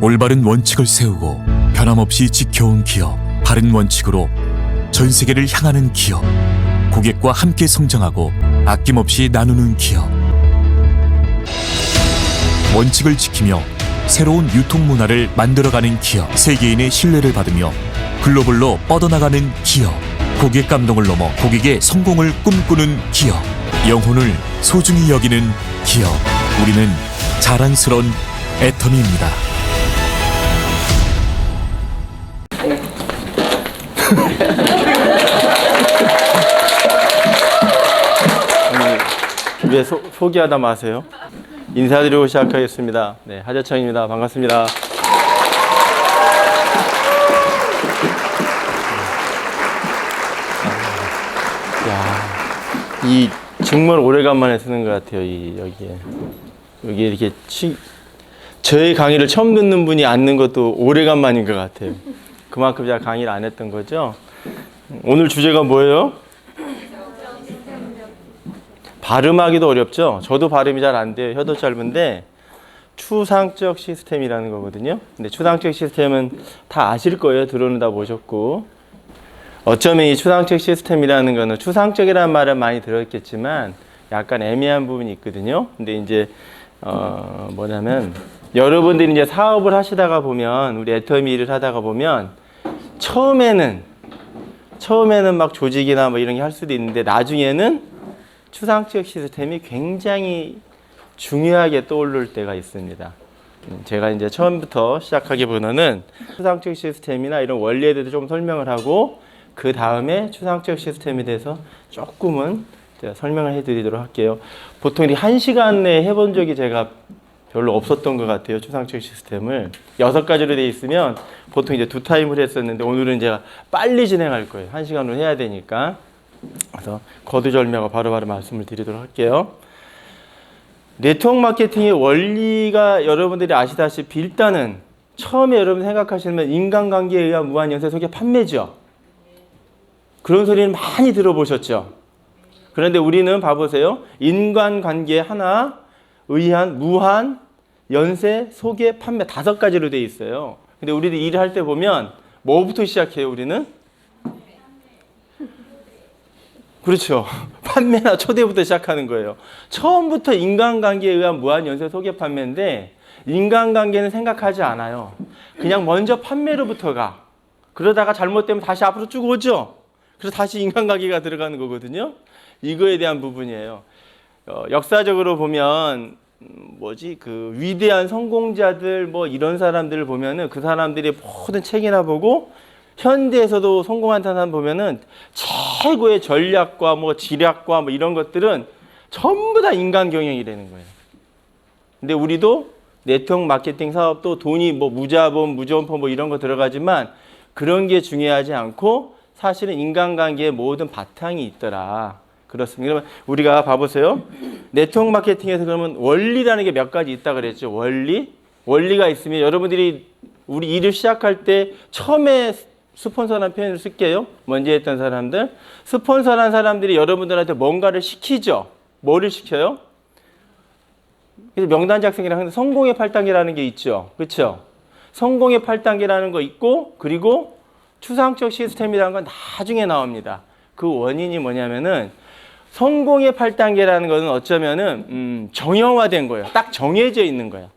올바른 원칙을 세우고 변함없이 지켜온 기업, 바른 원칙으로 전 세계를 향하는 기업, 고객과 함께 성장하고 아낌없이 나누는 기업. 원칙을 지키며 새로운 유통 문화를 만들어가는 기업, 세계인의 신뢰를 받으며 글로벌로 뻗어나가는 기업, 고객 감동을 넘어 고객의 성공을 꿈꾸는 기업, 영혼을 소중히 여기는 기업. 우리는 자랑스러운 애터미입니다. 왜 소개하다 마세요? 인사드리고 시작하겠습니다. 네, 하재창입니다. 반갑습니다. 야, 이 정말 오래간만에 쓰는 것 같아요. 여기에 이렇게 저의 강의를 처음 듣는 분이 앉는 것도 오래간만인 것 같아요. 그만큼 제가 강의를 안 했던 거죠. 오늘 주제가 뭐예요? 발음하기도 어렵죠. 저도 발음이 잘 안 돼요. 혀도 짧은데 추상적 시스템이라는 거거든요. 근데 추상적 시스템은 다 아실 거예요. 들어는 다 보셨고. 어쩌면 이 추상적 시스템이라는 거는 추상적이라는 말은 많이 들었겠지만 약간 애매한 부분이 있거든요. 근데 이제 뭐냐면 여러분들이 이제 사업을 하시다가 보면, 우리 애터미 일을 하다가 보면 처음에는 막 조직이나 뭐 이런 게 할 수도 있는데 나중에는 추상적 시스템이 굉장히 중요하게 떠오를 때가 있습니다. 제가 이제 처음부터 시작하기보다는 추상적 시스템이나 이런 원리에 대해서 좀 설명을 하고 그 다음에 추상적 시스템에 대해서 조금은 제가 설명을 해드리도록 할게요. 보통 1시간 내에 해본 적이 제가 별로 없었던 것 같아요. 추상적 시스템을 6가지로 되어 있으면 보통 이제 2타임을 했었는데 오늘은 제가 빨리 진행할 거예요. 1시간으로 해야 되니까. 그래서 거두절미하고 바로바로 말씀을 드리도록 할게요. 네트워크 마케팅의 원리가 여러분들이 아시다시피 일단은 처음에 여러분 생각하시면 인간관계에 의한 무한 연쇄 소개 판매죠. 그런 소리는 많이 들어보셨죠. 그런데 우리는 봐보세요. 인간관계 하나 의한 무한 연쇄 소개 판매 5가지로 되어 있어요. 근데 우리들 일을 할 때 보면 뭐부터 시작해요? 우리는? 그렇죠. 판매나 초대부터 시작하는 거예요. 처음부터 인간관계에 의한 무한 연쇄 소개 판매인데 인간관계는 생각하지 않아요. 그냥 먼저 판매로부터 가. 그러다가 잘못되면 다시 앞으로 쭉 오죠. 그래서 다시 인간관계가 들어가는 거거든요. 이거에 대한 부분이에요. 역사적으로 보면 그 위대한 성공자들 뭐 이런 사람들을 보면은 그 사람들의 모든 책이나 보고 현대에서도 성공한 사람 보면은 최고의 전략과 뭐 지략과 뭐 이런 것들은 전부 다 인간 경영이라는 거예요. 근데 우리도 네트워크 마케팅 사업도 돈이 뭐 무자본, 무전포 뭐 이런 거 들어가지만 그런 게 중요하지 않고 사실은 인간관계의 모든 바탕이 있더라. 그렇습니다. 그러면 우리가 봐보세요. 네트워크 마케팅에서 그러면 원리라는 게 몇 가지 있다 그랬죠. 원리가 있으면 여러분들이 우리 일을 시작할 때 처음에 스폰서라는 표현을 쓸게요. 먼저 했던 사람들. 스폰서라는 사람들이 여러분들한테 뭔가를 시키죠. 뭐를 시켜요? 그래서 명단 작성이랑 하는데 성공의 8단계라는 게 있죠. 그렇죠? 성공의 8단계라는 거 있고 그리고 추상적 시스템이라는 건 나중에 나옵니다. 그 원인이 뭐냐면은 성공의 8단계라는 거는 어쩌면은 정형화된 거예요. 딱 정해져 있는 거예요.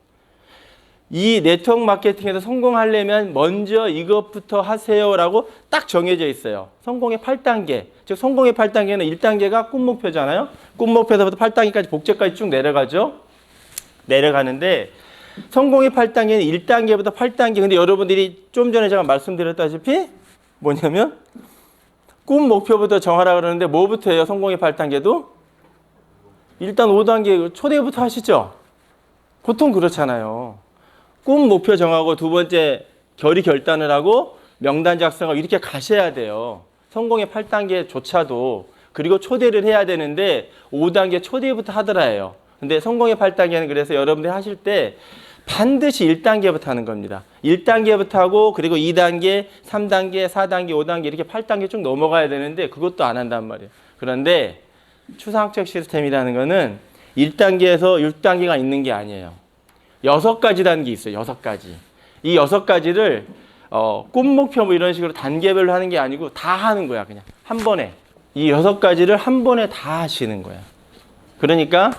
이 네트워크 마케팅에서 성공하려면 먼저 이것부터 하세요라고 딱 정해져 있어요. 성공의 8단계. 즉 성공의 8단계는 1단계가 꿈 목표잖아요. 꿈 목표에서부터 8단계까지 복제까지 쭉 내려가죠. 내려가는데 성공의 8단계는 1단계부터 8단계. 근데 여러분들이 좀 전에 제가 말씀드렸다시피 뭐냐면 꿈 목표부터 정하라 그러는데 뭐부터 해요? 성공의 8단계도? 일단 5단계 초대부터 하시죠. 보통 그렇잖아요. 꿈 목표 정하고 두 번째 결의 결단을 하고 명단 작성하고 이렇게 가셔야 돼요. 성공의 8단계조차도. 그리고 초대를 해야 되는데 5단계 초대부터 하더라예요. 근데 성공의 8단계는 그래서 여러분들이 하실 때 반드시 1단계부터 하는 겁니다. 1단계부터 하고 그리고 2단계, 3단계, 4단계, 5단계 이렇게 8단계 쭉 넘어가야 되는데 그것도 안 한단 말이에요. 그런데 추상적 시스템이라는 거는 1단계에서 6단계가 있는 게 아니에요. 6가지 단계 있어요. 6가지. 이 6가지를 꿈 목표 뭐 이런 식으로 단계별로 하는 게 아니고 다 하는 거야. 그냥 한 번에. 이 6가지를 한 번에 다 하시는 거야. 그러니까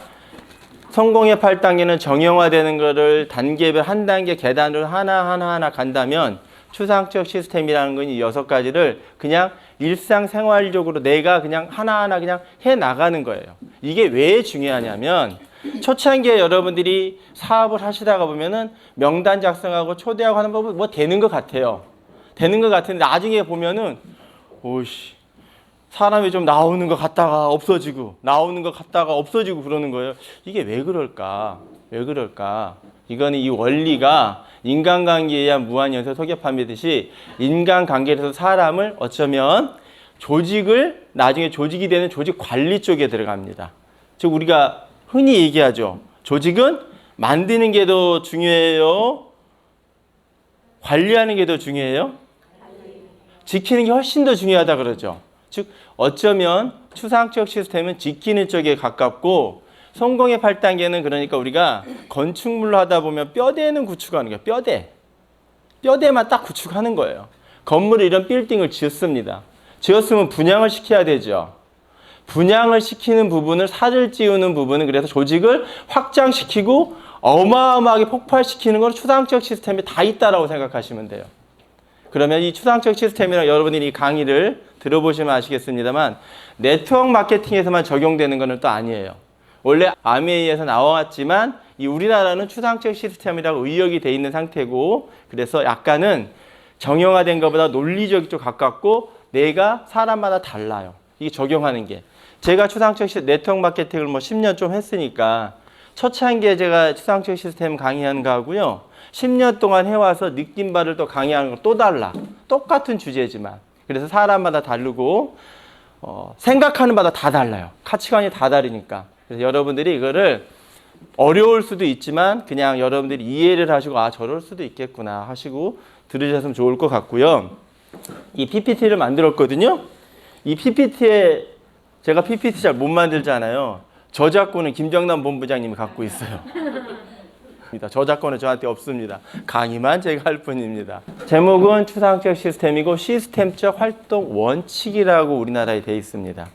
성공의 8단계는 정형화되는 거를 단계별 한 단계 계단으로 하나 간다면 추상적 시스템이라는 건 이 6가지를 그냥 일상생활적으로 내가 그냥 하나하나 그냥 해 나가는 거예요. 이게 왜 중요하냐면 초창기에 여러분들이 사업을 하시다가 보면은 명단 작성하고 초대하고 하는 법은 뭐 되는 것 같아요. 되는 것 같은데 나중에 보면은 오씨 사람이 좀 나오는 것 같다가 없어지고 나오는 것 같다가 없어지고 그러는 거예요. 이게 왜 그럴까? 왜 그럴까? 이거는 이 원리가 인간관계에 의한 무한연쇄 소개판매듯이 인간관계에서 사람을 어쩌면 조직을 나중에 조직이 되는 조직 관리 쪽에 들어갑니다. 즉 우리가 흔히 얘기하죠. 조직은 만드는 게 더 중요해요? 관리하는 게 더 중요해요? 지키는 게 훨씬 더 중요하다 그러죠. 즉 어쩌면 추상적 시스템은 지키는 쪽에 가깝고 성공의 8단계는 그러니까 우리가 건축물로 하다 보면 뼈대는 구축하는 거예요. 뼈대만 딱 구축하는 거예요. 건물을 이런 빌딩을 지었습니다. 지었으면 분양을 시켜야 되죠. 분양을 시키는 부분을 살을 찌우는 부분은 그래서 조직을 확장시키고 어마어마하게 폭발시키는 건 추상적 시스템에 다 있다라고 생각하시면 돼요. 그러면 이 추상적 시스템이랑 여러분들이 이 강의를 들어보시면 아시겠습니다만 네트워크 마케팅에서만 적용되는 것은 또 아니에요. 원래 아메이에서 나왔지만 이 우리나라는 추상적 시스템이라고 의역이 돼 있는 상태고 그래서 약간은 정형화된 것보다 논리적이 좀 가깝고 내가 사람마다 달라요. 이게 적용하는 게. 제가 추상적 네트워크 마케팅을 뭐 10년 좀 했으니까 초창기에 제가 추상적 시스템 강의하는 거하고요. 10년 동안 해와서 느낀 바를 또 강의하는 거 또 달라. 똑같은 주제지만. 그래서 사람마다 다르고 생각하는 바다 다 달라요. 가치관이 다 다르니까. 그래서 여러분들이 이거를 어려울 수도 있지만 그냥 여러분들이 이해를 하시고 아 저럴 수도 있겠구나 하시고 들으셨으면 좋을 것 같고요. 이 PPT를 만들었거든요. 이 PPT에 제가 PPT 잘 못 만들잖아요. 저작권은 김정남 본부장님이 갖고 있어요. 저작권은 저한테 없습니다. 강의만 제가 할 뿐입니다. 제목은 추상적 시스템이고 시스템적 활동 원칙이라고 우리나라에 되어 있습니다.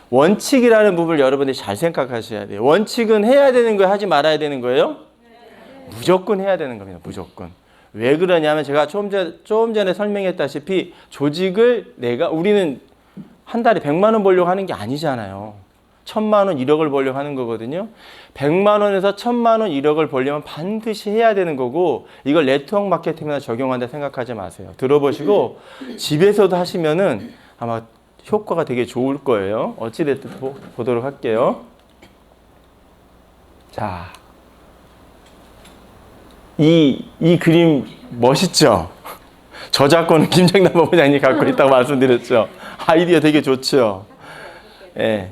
원칙이라는 부분을 여러분들이 잘 생각하셔야 돼요. 원칙은 해야 되는 거예요? 하지 말아야 되는 거예요? 무조건 해야 되는 겁니다. 무조건. 왜 그러냐면 제가 조금 전에 설명했다시피 조직을 우리는 한 달에 100만 원 벌려고 하는 게 아니잖아요. 1000만 원, 1억을 벌려고 하는 거거든요. 100만 원에서 1000만 원, 1억을 벌려면 반드시 해야 되는 거고 이걸 네트워크 마케팅이나 적용한다 생각하지 마세요. 들어보시고 집에서도 하시면은 아마 효과가 되게 좋을 거예요. 어찌됐든 보도록 할게요. 자, 이 그림 멋있죠? 저작권은 김정남 본부장님이 갖고 있다고 말씀드렸죠. 아이디어 되게 좋죠? 예.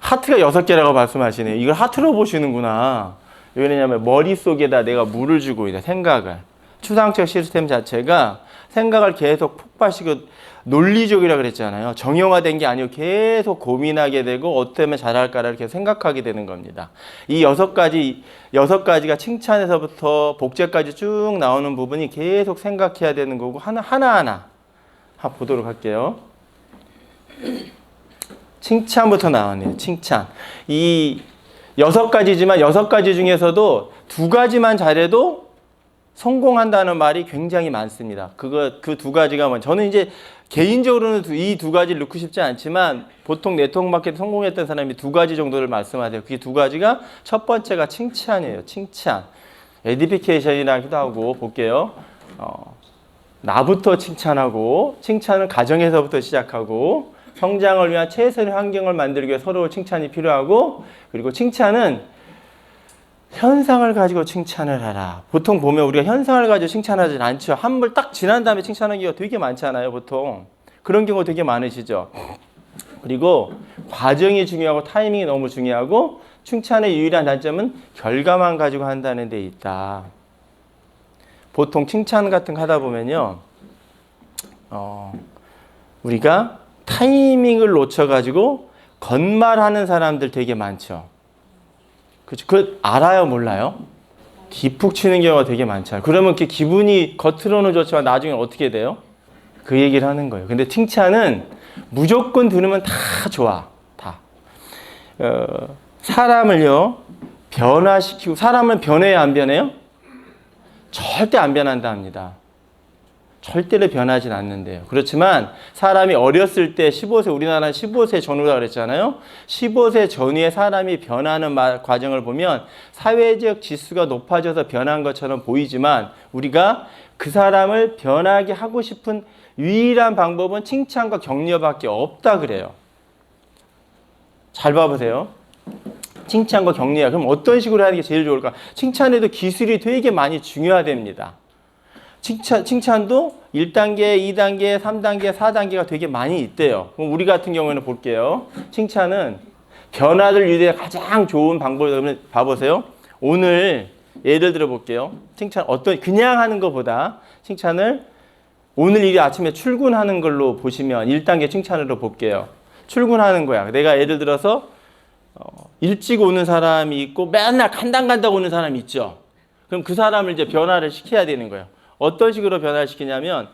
하트가 6개라고 말씀하시네요. 이걸 하트로 보시는구나. 왜냐하면 머릿속에다 내가 물을 주고 있다. 생각을. 추상적 시스템 자체가 생각을 계속 폭발시키고 논리적이라고 그랬잖아요. 정형화된 게 아니고 계속 고민하게 되고 어떻게 하면 잘할까를 계속 생각하게 되는 겁니다. 이 6가지가 칭찬에서부터 복제까지 쭉 나오는 부분이 계속 생각해야 되는 거고 하나하나 보도록 할게요. 칭찬부터 나오네요. 칭찬. 이 6가지지만 6가지 중에서도 2가지만 잘해도 성공한다는 말이 굉장히 많습니다. 그 2가지가 뭐 저는 이제 개인적으로는 이 2가지를 넣고 싶지 않지만 보통 네트워크 마케팅 성공했던 사람이 2가지 정도를 말씀하세요. 그게 2가지가 첫 번째가 칭찬이에요. 칭찬. 에디피케이션이라기도 하고 볼게요. 나부터 칭찬하고 칭찬은 가정에서부터 시작하고 성장을 위한 최선의 환경을 만들기 위해 서로 칭찬이 필요하고 그리고 칭찬은 현상을 가지고 칭찬을 하라. 보통 보면 우리가 현상을 가지고 칭찬하지 않죠. 한물 딱 지난 다음에 칭찬하는 경우가 되게 많잖아요. 보통. 그런 경우 되게 많으시죠. 그리고 과정이 중요하고 타이밍이 너무 중요하고 칭찬의 유일한 단점은 결과만 가지고 한다는 데 있다. 보통 칭찬 같은 거 하다 보면요. 우리가 타이밍을 놓쳐가지고 거짓말하는 사람들 되게 많죠. 그렇죠? 그 알아요, 몰라요? 뒷북 치는 경우가 되게 많잖아요. 그러면 이렇게 기분이 겉으로는 좋지만 나중에 어떻게 돼요? 그 얘기를 하는 거예요. 근데 칭찬은 무조건 들으면 다 좋아. 다. 사람을요, 변화시키고, 사람은 변해야 안 변해요? 절대 안 변한다 합니다. 절대로 변하진 않는데요. 그렇지만 사람이 어렸을 때 15세, 우리나라는 15세 전후라 그랬잖아요. 15세 전후에 사람이 변하는 과정을 보면 사회적 지수가 높아져서 변한 것처럼 보이지만 우리가 그 사람을 변하게 하고 싶은 유일한 방법은 칭찬과 격려밖에 없다 그래요. 잘 봐보세요. 칭찬과 격려야. 그럼 어떤 식으로 하는 게 제일 좋을까? 칭찬에도 기술이 되게 많이 중요하답니다. 칭찬도 1단계, 2단계, 3단계, 4단계가 되게 많이 있대요. 그럼 우리 같은 경우에는 볼게요. 칭찬은 변화를 유도에 가장 좋은 방법을 봐보세요. 오늘 예를 들어 볼게요. 칭찬 그냥 하는 것보다 칭찬을 오늘 일이 아침에 출근하는 걸로 보시면 1단계 칭찬으로 볼게요. 출근하는 거야. 내가 예를 들어서 일찍 오는 사람이 있고 맨날 간당간당 오는 사람이 있죠. 그럼 그 사람을 이제 변화를 시켜야 되는 거예요. 어떤 식으로 변화를 시키냐면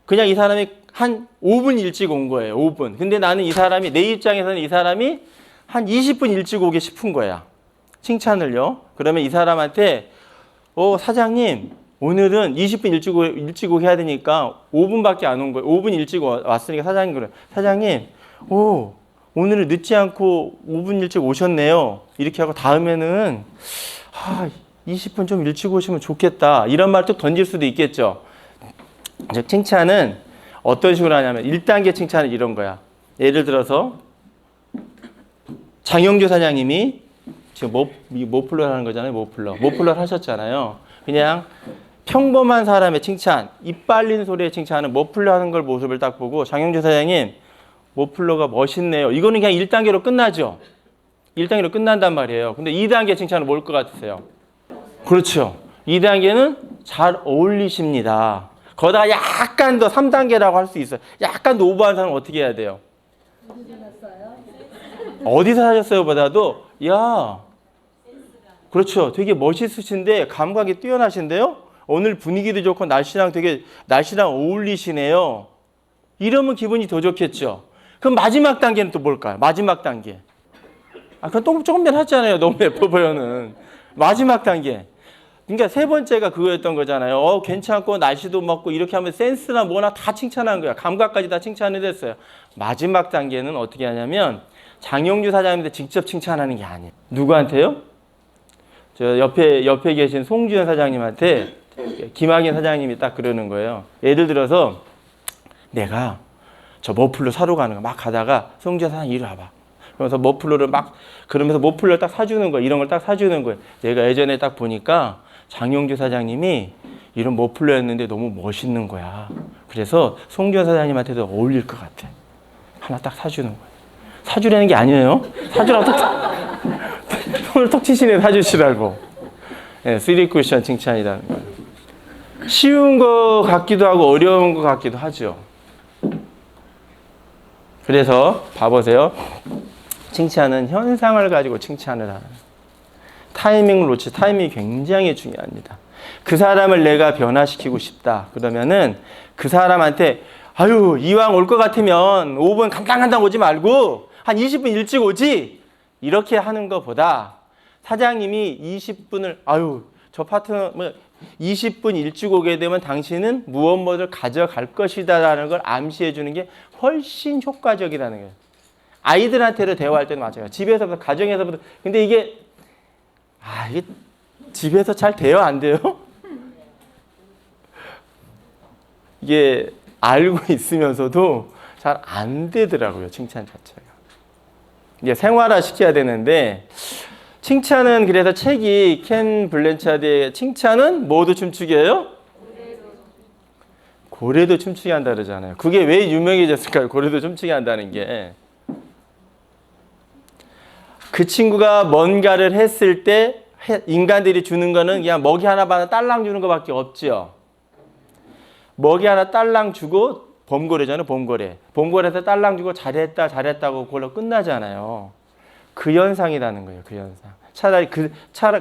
그냥 이 사람이 한 5분 일찍 온 거예요. 5분. 근데 나는 이 사람이 내 입장에서는 이 사람이 한 20분 일찍 오게 싶은 거야. 칭찬을요. 그러면 이 사람한테 사장님 오늘은 20분 일찍 오게 해야 되니까 5분밖에 안 온 거예요. 5분 일찍 왔으니까 사장님 그래. 사장님 오늘은 늦지 않고 5분 일찍 오셨네요. 이렇게 하고 다음에는 20분 좀 일찍 오시면 좋겠다. 이런 말 또 던질 수도 있겠죠. 즉 칭찬은 어떤 식으로 하냐면 1단계 칭찬은 이런 거야. 예를 들어서 장영주 사장님이 지금 모플러 하는 거잖아요. 모플러 하셨잖아요. 그냥 평범한 사람의 칭찬, 입 빨린 소리의 칭찬은 모플러 하는 걸 모습을 딱 보고 장영주 사장님 모플러가 멋있네요. 이거는 그냥 1단계로 끝나죠. 1단계로 끝난단 말이에요. 근데 2단계 칭찬은 뭘 것 같으세요? 그렇죠. 2단계는 잘 어울리십니다. 거기다가 약간 더 3단계라고 할 수 있어요. 약간 더 오버한 사람은 어떻게 해야 돼요? 어디서 사셨어요? 보다도 그렇죠. 되게 멋있으신데 감각이 뛰어나신데요? 오늘 분위기도 좋고 날씨랑 어울리시네요. 이러면 기분이 더 좋겠죠. 그럼 마지막 단계는 또 뭘까요? 마지막 단계. 그건 조금 전에 했잖아요. 너무 예뻐 보여는. 마지막 단계. 그러니까 세 번째가 그거였던 거잖아요. 괜찮고 날씨도 맑고 이렇게 하면 센스나 뭐나 다 칭찬한 거야. 감각까지 다 칭찬을 했어요. 마지막 단계는 어떻게 하냐면 장영주 사장님한테 직접 칭찬하는 게 아니에요. 누구한테요? 저 옆에 계신 송주현 사장님한테 김학인 사장님이 딱 그러는 거예요. 예를 들어서 내가 저 머플러 사러 가는 거 막 가다가 송주현 사장님 이리 와봐. 그러면서 머플러를 그러면서 머플러 딱 사주는 거예요. 이런 걸 딱 사주는 거예요. 내가 예전에 딱 보니까 장영주 사장님이 이런 머플러였는데 너무 멋있는 거야. 그래서 송주현 사장님한테도 어울릴 것 같아. 하나 딱 사주는 거예요. 사주라는 게 아니에요. 사주라고 손을 톡 치시네. 사주시라고. 네, 3쿠션 칭찬이라는 거예요. 쉬운 거 같기도 하고 어려운 거 같기도 하죠. 그래서 봐보세요. 칭찬은 현상을 가지고 칭찬을 하는 타이밍을 타이밍이 굉장히 중요합니다. 그 사람을 내가 변화시키고 싶다. 그러면은 그 사람한테 이왕 올 것 같으면 5분 간당간당 오지 말고 한 20분 일찍 오지. 이렇게 하는 것보다 사장님이 20분을 저 파트너 20분 일찍 오게 되면 당신은 무엇을 가져갈 것이다라는 걸 암시해 주는 게 훨씬 효과적이라는 거예요. 아이들한테도 대화할 때는 마찬가지예요. 집에서부터 가정에서부터. 근데 이게 집에서 잘 돼요, 안 돼요? 이게 알고 있으면서도 잘 안 되더라고요, 칭찬 자체가. 이제 생활화 시켜야 되는데 칭찬은 그래서 책이 켄 블랜차드의 칭찬은 모두 춤추게요? 고래도 춤추게 한다 그러잖아요. 그게 왜 유명해졌을까요? 고래도 춤추게 한다는 게. 그 친구가 뭔가를 했을 때 인간들이 주는 거는 그냥 먹이 하나 받아 딸랑 주는 것밖에 없죠. 먹이 하나 딸랑 주고 범고래잖아요. 범고래에서 딸랑 주고 잘했다고 그걸로 끝나잖아요. 그 현상이라는 거예요. 그 현상.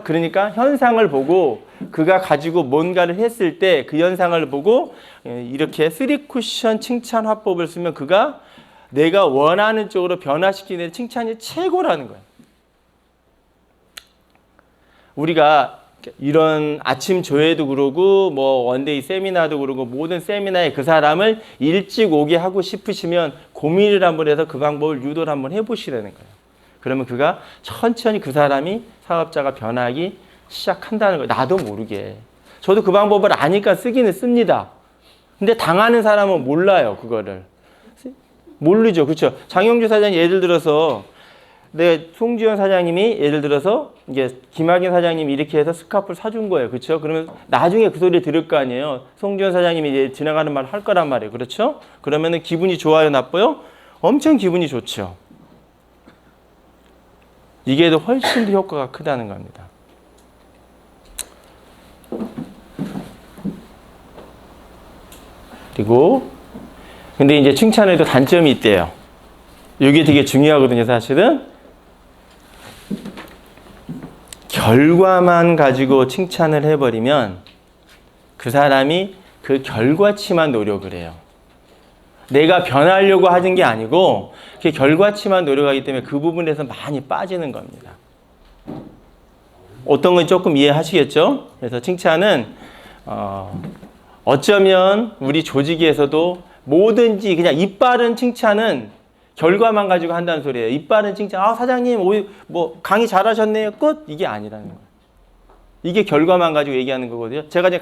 그러니까 현상을 보고 그가 가지고 뭔가를 했을 때 그 현상을 보고 이렇게 3쿠션 칭찬 화법을 쓰면 그가 내가 원하는 쪽으로 변화시키는 칭찬이 최고라는 거예요. 우리가 이런 아침 조회도 그러고 뭐 원데이 세미나도 그러고 모든 세미나에 그 사람을 일찍 오게 하고 싶으시면 고민을 한번 해서 그 방법을 유도를 한번 해보시라는 거예요. 그러면 그가 천천히 그 사람이 사업자가 변하기 시작한다는 거예요. 나도 모르게. 저도 그 방법을 아니까 쓰기는 씁니다. 근데 당하는 사람은 몰라요. 그거를. 모르죠. 그렇죠. 장영주 사장님 예를 들어서 송지현 사장님이 예를 들어서 이게 김학인 사장님이 이렇게 해서 스카프를 사준 거예요. 그렇죠? 그러면 나중에 그 소리를 들을 거 아니에요. 송지현 사장님이 이제 지나가는 말 할 거란 말이에요. 그렇죠? 그러면은 기분이 좋아요, 나빠요? 엄청 기분이 좋죠. 이게 더 훨씬 더 효과가 크다는 겁니다. 그리고 근데 이제 칭찬에도 단점이 있대요. 이게 되게 중요하거든요, 사실은. 결과만 가지고 칭찬을 해버리면 그 사람이 그 결과치만 노력을 해요. 내가 변하려고 하는 게 아니고 그 결과치만 노력하기 때문에 그 부분에서 많이 빠지는 겁니다. 어떤 건 조금 이해하시겠죠? 그래서 칭찬은 어쩌면 우리 조직에서도 뭐든지 그냥 이빠른 칭찬은 결과만 가지고 한다는 소리예요. 이빠른 칭찬, 사장님 뭐 강의 잘하셨네요. 끝. 이게 아니라는 거예요. 이게 결과만 가지고 얘기하는 거거든요. 제가 이제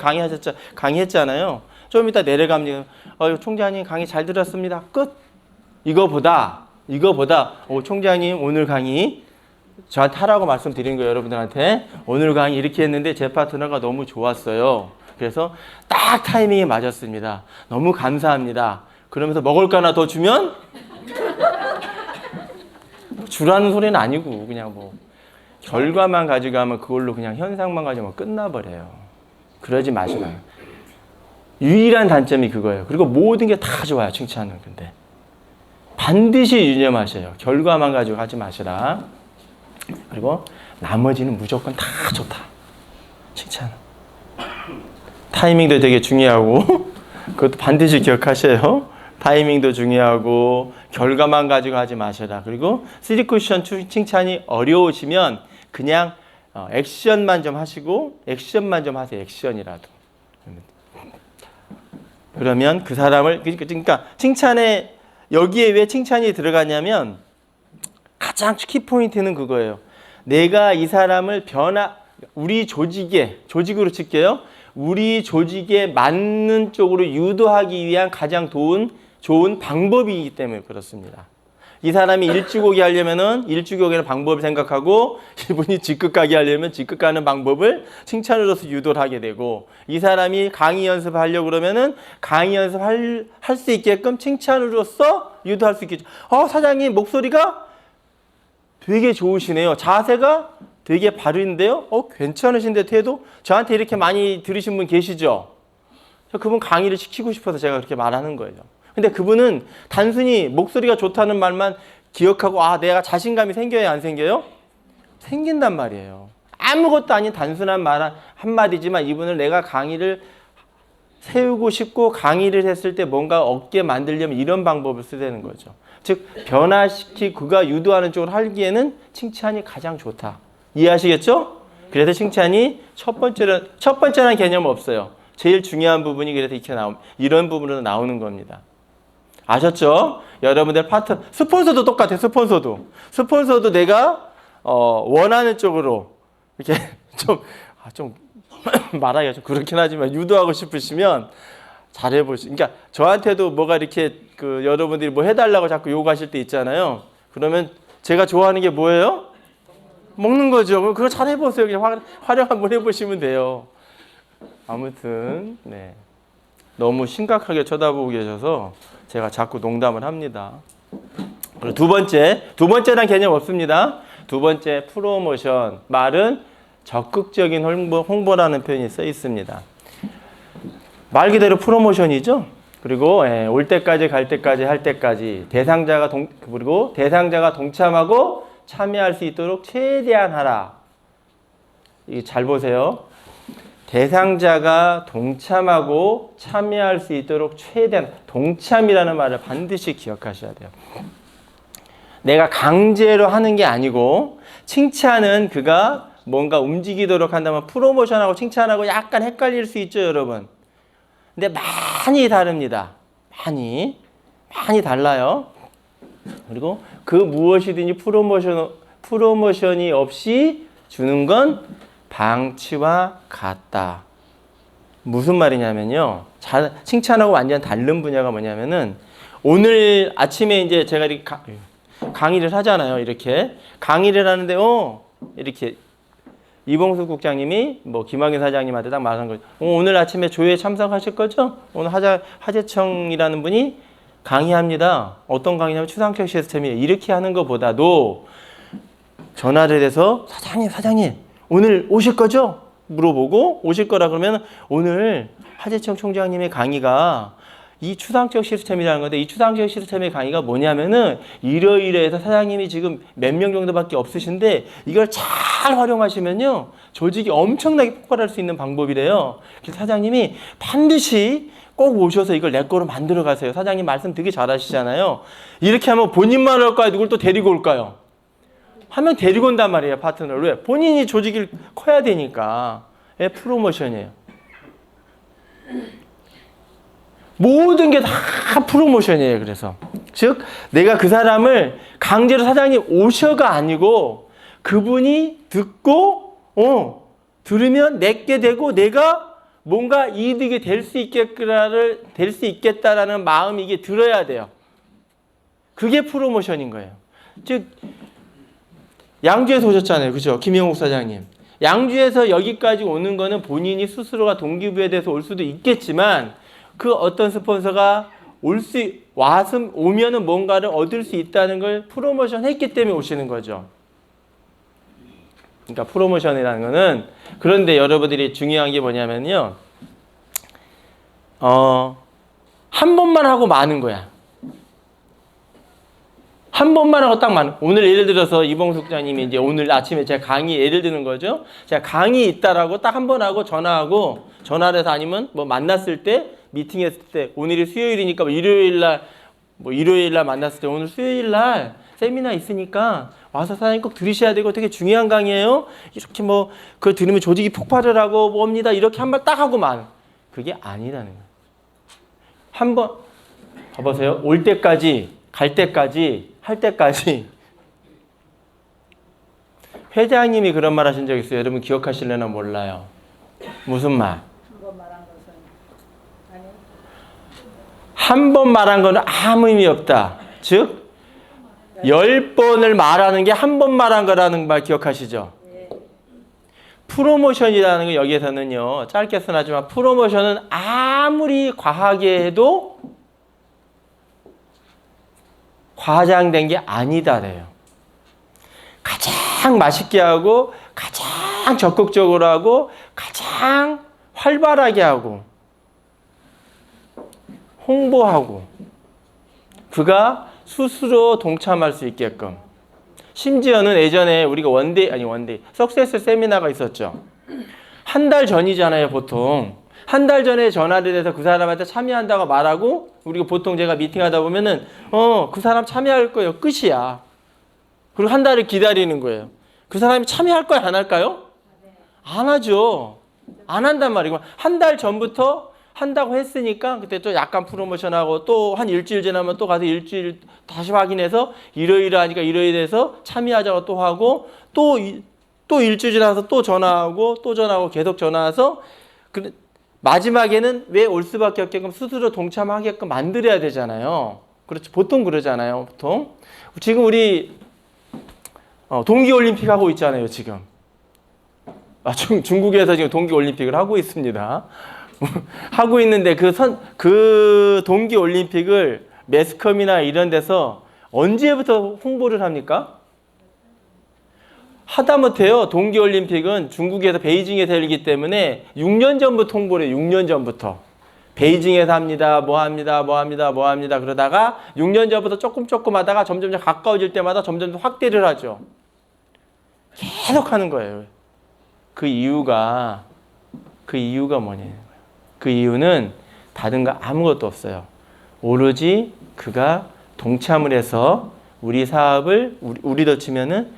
강의했잖아요. 좀 이따 내려가면 총장님 강의 잘 들었습니다. 끝. 이거보다 총장님 오늘 강의 저한테 하라고 말씀드린 거예요. 여러분들한테 오늘 강의 이렇게 했는데 제 파트너가 너무 좋았어요. 그래서 딱 타이밍이 맞았습니다. 너무 감사합니다. 그러면서 먹을 거 하나 더 주면 주라는 소리는 아니고 그냥 뭐 결과만 가지고 하면 그걸로 그냥 현상만 가지고 끝나버려요. 그러지 마시라. 유일한 단점이 그거예요. 그리고 모든 게 다 좋아요. 칭찬은. 근데 반드시 유념하셔요. 결과만 가지고 하지 마시라. 그리고 나머지는 무조건 다 좋다. 칭찬. 타이밍도 되게 중요하고 그것도 반드시 기억하셔요. 타이밍도 중요하고 결과만 가지고 하지 마셔라. 그리고 3쿠션 칭찬이 어려우시면 그냥 액션만 좀 하시고 액션만 좀 하세요. 액션이라도. 그러면 그 사람을 그러니까 칭찬에 여기에 왜 칭찬이 들어가냐면 가장 키포인트는 그거예요. 내가 이 사람을 우리 조직으로 칠게요. 우리 조직에 맞는 쪽으로 유도하기 위한 가장 좋은 방법이기 때문에 그렇습니다. 이 사람이 일찍 오게 하려면은 일찍 오게 방법을 생각하고 이분이 직급 가게 하려면 직급 가는 방법을 칭찬으로서 유도를 하게 되고 이 사람이 강의 연습하려고 그러면은 강의 연습할 수 있게끔 칭찬으로서 유도할 수 있겠죠. 사장님 목소리가 되게 좋으시네요. 자세가 되게 바른데요. 괜찮으신데 태도? 저한테 이렇게 많이 들으신 분 계시죠? 그분 강의를 시키고 싶어서 제가 그렇게 말하는 거예요. 근데 그분은 단순히 목소리가 좋다는 말만 기억하고 내가 자신감이 생겨요, 안 생겨요? 생긴단 말이에요. 아무것도 아닌 단순한 말 한마디지만 이분을 내가 강의를 세우고 싶고 강의를 했을 때 뭔가 얻게 만들려면 이런 방법을 쓰자는 거죠. 즉 변화시키 그가 유도하는 쪽으로 하기에는 칭찬이 가장 좋다. 이해하시겠죠? 그래서 칭찬이 첫 번째라는 개념 없어요. 제일 중요한 부분이 그래서 이렇게 이런 부분으로 나오는 겁니다. 아셨죠? 여러분들 스폰서도 똑같아요. 스폰서도 내가 원하는 쪽으로 이렇게 좀 말하기가 좀 그렇긴 하지만 유도하고 싶으시면 그러니까 저한테도 뭐가 이렇게 여러분들이 뭐 해달라고 자꾸 요구하실 때 있잖아요. 그러면 제가 좋아하는 게 뭐예요? 먹는 거죠. 그럼 그거 잘 해보세요. 그냥 활용 한번 해보시면 돼요. 아무튼 너무 심각하게 쳐다보고 계셔서 제가 자꾸 농담을 합니다. 그리고 두 번째란 개념 없습니다. 두 번째 프로모션. 말은 적극적인 홍보라는 표현이 써 있습니다. 말 그대로 프로모션이죠. 그리고 올 때까지 갈 때까지 할 때까지 대상자가 동참하고 참여할 수 있도록 최대한 하라. 이거 잘 보세요. 대상자가 동참하고 참여할 수 있도록 최대한, 동참이라는 말을 반드시 기억하셔야 돼요. 내가 강제로 하는 게 아니고, 칭찬은 그가 뭔가 움직이도록 한다면 프로모션하고 칭찬하고 약간 헷갈릴 수 있죠, 여러분. 근데 많이 다릅니다. 많이 달라요. 그리고 그 무엇이든지 프로모션이 없이 주는 건 방치와 같다. 무슨 말이냐면요. 칭찬하고 완전 다른 분야가 뭐냐면은, 오늘 아침에 이제 제가 이렇게 강의를 하잖아요. 이렇게 강의를 하는데 이렇게 이봉수 국장님이 뭐 김학윤 사장님한테 딱 말한 거죠. 오늘 아침에 조회에 참석하실 거죠? 오늘 하재청이라는 분이 강의합니다. 어떤 강의냐면 추상적 시스템이에요. 이렇게 하는 것보다도 전화를 해서 사장님 오늘 오실 거죠? 물어보고 오실 거라 그러면, 오늘 하재청 총장님의 강의가 이 추상적 시스템이라는 건데, 이 추상적 시스템의 강의가 뭐냐면은 이러이러해서 사장님이 지금 몇 명 정도밖에 없으신데 이걸 잘 활용하시면요 조직이 엄청나게 폭발할 수 있는 방법이래요. 그래서 사장님이 반드시 꼭 오셔서 이걸 내 거로 만들어 가세요. 사장님 말씀 되게 잘하시잖아요. 이렇게 하면 본인만 할까요? 누굴 또 데리고 올까요? 한 명 데리고 온단 말이에요, 파트너를. 왜? 본인이 조직이 커야 되니까. 프로모션이에요. 모든 게 다 프로모션이에요. 그래서 즉 내가 그 사람을 강제로 사장님 오셔가 아니고, 그분이 듣고 들으면 내게 되고 내가 뭔가 이득이 될 수 있겠다라는 마음이 이게 들어야 돼요. 그게 프로모션인 거예요. 즉 양주에서 오셨잖아요. 그죠? 김영욱 사장님. 양주에서 여기까지 오는 거는 본인이 스스로가 동기부여에 대해서 올 수도 있겠지만, 그 어떤 스폰서가 오면은 뭔가를 얻을 수 있다는 걸 프로모션 했기 때문에 오시는 거죠. 그러니까 프로모션이라는 거는, 그런데 여러분들이 중요한 게 뭐냐면요. 한 번만 하고 마는 거야. 한 번만 하고 딱 많은. 오늘 예를 들어서 이봉숙 장님이 이제 오늘 아침에 제가 강의 예를 드는 거죠. 제가 강의 있다라고 딱 한 번 하고 전화를 해서 아니면 뭐 만났을 때, 미팅했을 때, 오늘이 수요일이니까 일요일 날 만났을 때, 오늘 수요일 날 세미나 있으니까 와서 사장님 꼭 들으셔야 되고 되게 중요한 강의예요. 이렇게 뭐 그걸 들으면 조직이 폭발을 하고 뭡니다. 이렇게 한 번 딱 하고만. 그게 아니라는 거예요. 한 번 봐보세요. 올 때까지, 갈 때까지, 할 때까지. 회장님이 그런 말 하신 적 있어요. 여러분 기억하실려나 몰라요. 무슨 말? 한 번 말한 거는 아무 의미 없다. 즉 10번을 말하는 게 한 번 말한 거라는 말 기억하시죠? 프로모션이라는 거 여기에서는요. 짧게 써놨지만 프로모션은 아무리 과하게 해도 과장된 게 아니다래요. 가장 맛있게 하고 가장 적극적으로 하고 가장 활발하게 하고 홍보하고 그가 스스로 동참할 수 있게끔. 심지어는 예전에 우리가 원데이 석세스 세미나가 있었죠. 한 달 전이잖아요, 보통. 한 달 전에 전화를 해서 그 사람한테 참여한다고 말하고, 우리가 보통 제가 미팅하다 보면은 그 사람 참여할 거예요. 끝이야. 그리고 한 달을 기다리는 거예요. 그 사람이 참여할 거야, 안 할까요? 안 하죠. 안 한단 말이고, 한 달 전부터 한다고 했으니까 그때 또 약간 프로모션하고 또 한 일주일 지나면 또 가서 일주일 다시 확인해서 이러이러하니까 이러이러해서 참여하자고 또 하고 또 일주일 지나서 또 전화하고 계속 전화해서 마지막에는 왜 올 수밖에 없게끔 스스로 동참하게끔 만들어야 되잖아요. 그렇죠. 보통 그러잖아요. 보통. 지금 우리 동계올림픽 하고 있잖아요. 지금. 중국에서 지금 동계올림픽을 하고 있습니다. 하고 있는데 그 동계올림픽을 매스컴이나 이런 데서 언제부터 홍보를 합니까? 하다못해요. 동계올림픽은 중국에서 베이징에서 열리기 때문에 6년 전부터 홍보를 해요. 6년 전부터. 베이징에서 합니다. 뭐 합니다. 그러다가 6년 전부터 조금 하다가 점점 가까워질 때마다 점점 확대를 하죠. 계속 하는 거예요. 그 이유가 뭐냐는 거예요. 그 이유는 다른 거 아무것도 없어요. 오로지 그가 동참을 해서 우리 사업을, 우리도 치면은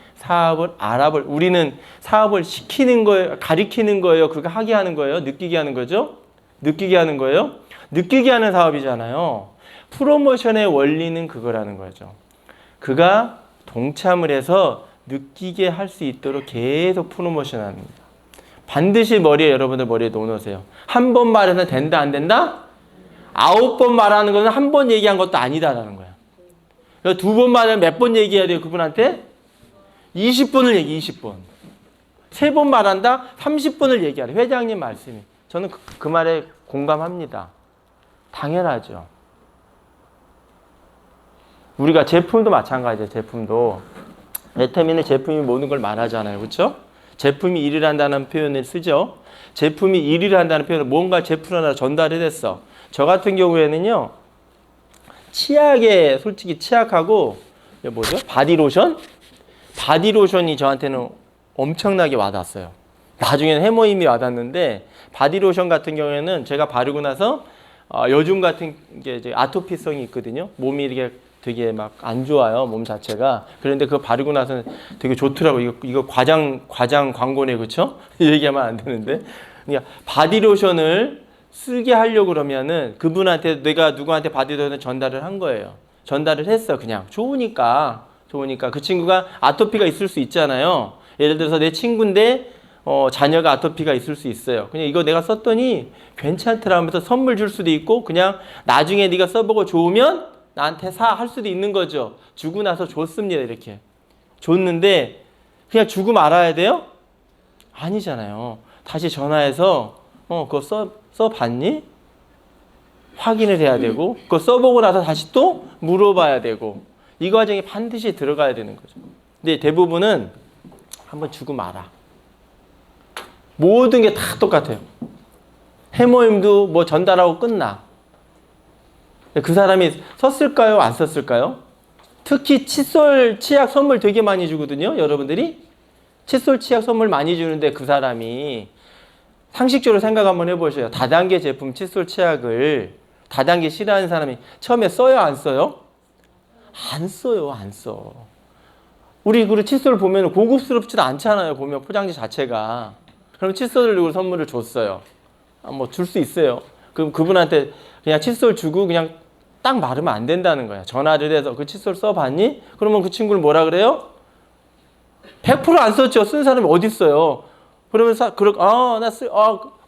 우리는 사업을 시키는 거예요. 가리키는 거예요. 그가 하게 하는 거예요. 느끼게 하는 거죠. 느끼게 하는 거예요. 느끼게 하는 사업이잖아요. 프로모션의 원리는 그거라는 거죠. 그가 동참을 해서 느끼게 할 수 있도록 계속 프로모션 합니다. 반드시 여러분들 머리에 넣어놓으세요. 한 번 말해서 된다, 안 된다? 9번 말하는 것은 한 번 얘기한 것도 아니다라는 거야. 2번 말하면 몇 번 얘기해야 돼요, 그분한테? 20번을 20번. 3번 말한다? 30번을 얘기하래. 회장님 말씀이. 저는 그 말에 공감합니다. 당연하죠. 우리가 제품도 마찬가지예요, 제품도. 애터미는 제품이 모든 걸 말하잖아요. 그렇죠? 제품이 일을 한다는 표현을 쓰죠. 제품이 일을 한다는 표현을 뭔가 제품 하나 전달이 됐어. 저 같은 경우에는요. 치약에 솔직히 치약하고 뭐죠? 바디로션? 바디로션이 저한테는 엄청나게 와닿았어요. 나중에는 해모임이 와닿는데 바디로션 같은 경우에는 제가 바르고 나서 요즘 같은 게 이제 아토피성이 있거든요. 몸이 이렇게 되게 막 안 좋아요. 몸 자체가. 그런데 그거 바르고 나서는 되게 좋더라고요. 이거 과장 광고네. 그렇죠? 얘기하면 안 되는데. 그러니까 바디로션을 쓰게 하려고 그러면은 그분한테 내가 누구한테 바디로션을 전달을 한 거예요. 전달을 했어. 그냥 좋으니까 그 친구가 아토피가 있을 수 있잖아요. 예를 들어서 내 친구인데 자녀가 아토피가 있을 수 있어요. 그냥 이거 내가 썼더니 괜찮더라 하면서 선물 줄 수도 있고 그냥 나중에 네가 써보고 좋으면 나한테 할 수도 있는 거죠. 주고 나서 줬습니다. 이렇게 줬는데 그냥 주고 말아야 돼요? 아니잖아요. 다시 전화해서 그거 써봤니? 확인을 해야 되고 그거 써보고 나서 다시 또 물어봐야 되고 이 과정이 반드시 들어가야 되는 거죠. 근데 대부분은 한번 주고 말아. 모든 게 다 똑같아요. 해모임도 뭐 전달하고 끝나. 그 사람이 썼을까요? 안 썼을까요? 특히 칫솔 치약 선물 되게 많이 주거든요. 여러분들이 칫솔 치약 선물 많이 주는데 그 사람이 상식적으로 생각 한번 해보셔요. 다단계 제품 칫솔 치약을 다단계 싫어하는 사람이 처음에 써요? 안 써요? 안 써요. 안 써. 우리 그 칫솔 보면 고급스럽지도 않잖아요. 보면 포장지 자체가. 그럼 칫솔을 주고 선물을 줬어요. 뭐 줄 수 있어요. 그럼 그분한테 그냥 칫솔 주고 그냥 딱 말하면 안 된다는 거야. 전화를 해서 그 칫솔 써봤니? 그러면 그 친구를 뭐라 그래요? 100%안 썼죠. 쓴 사람이 어디 있어요? 그러면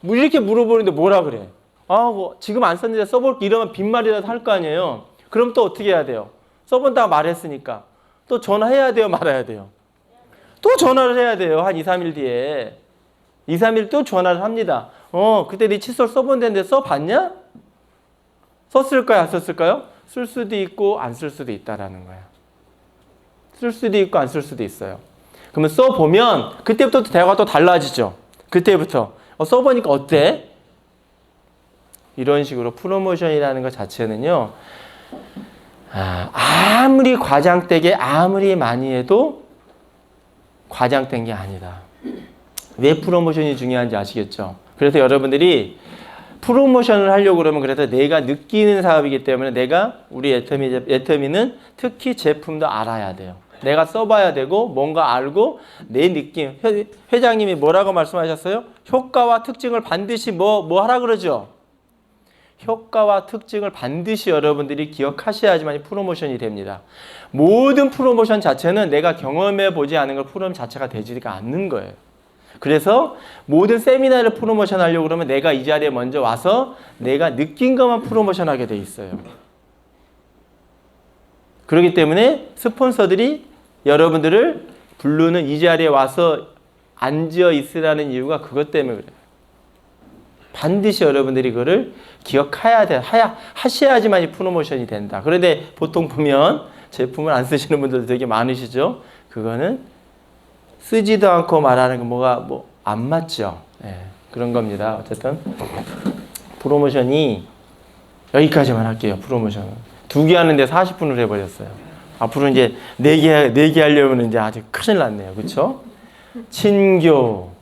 뭐 이렇게 물어보는데 뭐라 그래? 뭐 지금 안 썼는데 써볼게 이러면 빈말이라도 할 거 아니에요. 그럼 또 어떻게 해야 돼요? 써본다고 말했으니까 또 전화해야 돼요, 말아야 돼요? 또 전화를 해야 돼요. 한 2, 3일 뒤에 2, 3일 또 전화를 합니다. 그때 네 칫솔 써본다는데 써봤냐? 썼을까요? 안 썼을까요? 쓸 수도 있고 안 쓸 수도 있다라는 거야. 쓸 수도 있고 안 쓸 수도 있어요. 그러면 써보면 그때부터 대화가 또 달라지죠. 그때부터 써보니까 어때? 이런 식으로 프로모션이라는 것 자체는요. 아무리 과장되게 아무리 많이 해도 과장된 게 아니다. 왜 프로모션이 중요한지 아시겠죠? 그래서 여러분들이 프로모션을 하려고 그러면 그래서 내가 느끼는 사업이기 때문에 우리 애터미는 특히 제품도 알아야 돼요. 내가 써봐야 되고 뭔가 알고 내 느낌. 회장님이 뭐라고 말씀하셨어요? 효과와 특징을 반드시 뭐 하라 그러죠? 효과와 특징을 반드시 여러분들이 기억하셔야지만 프로모션이 됩니다. 모든 프로모션 자체는 내가 경험해 보지 않은 걸 프로모션 자체가 되지가 않는 거예요. 그래서 모든 세미나를 프로모션 하려고 그러면 내가 이 자리에 먼저 와서 내가 느낀 것만 프로모션 하게 돼 있어요. 그렇기 때문에 스폰서들이 여러분들을 부르는 이 자리에 와서 앉아 있으라는 이유가 그것 때문에 그래요. 반드시 여러분들이 그거를 하셔야지만 이 프로모션이 된다. 그런데 보통 보면 제품을 안 쓰시는 분들도 되게 많으시죠. 그거는 쓰지도 않고 말하는 거 안 맞죠. 네, 그런 겁니다. 어쨌든 프로모션이 여기까지만 할게요. 프로모션은. 2개 하는데 40분을 해버렸어요. 앞으로 이제 4개 하려면 이제 아주 큰일 났네요. 그쵸? 친교.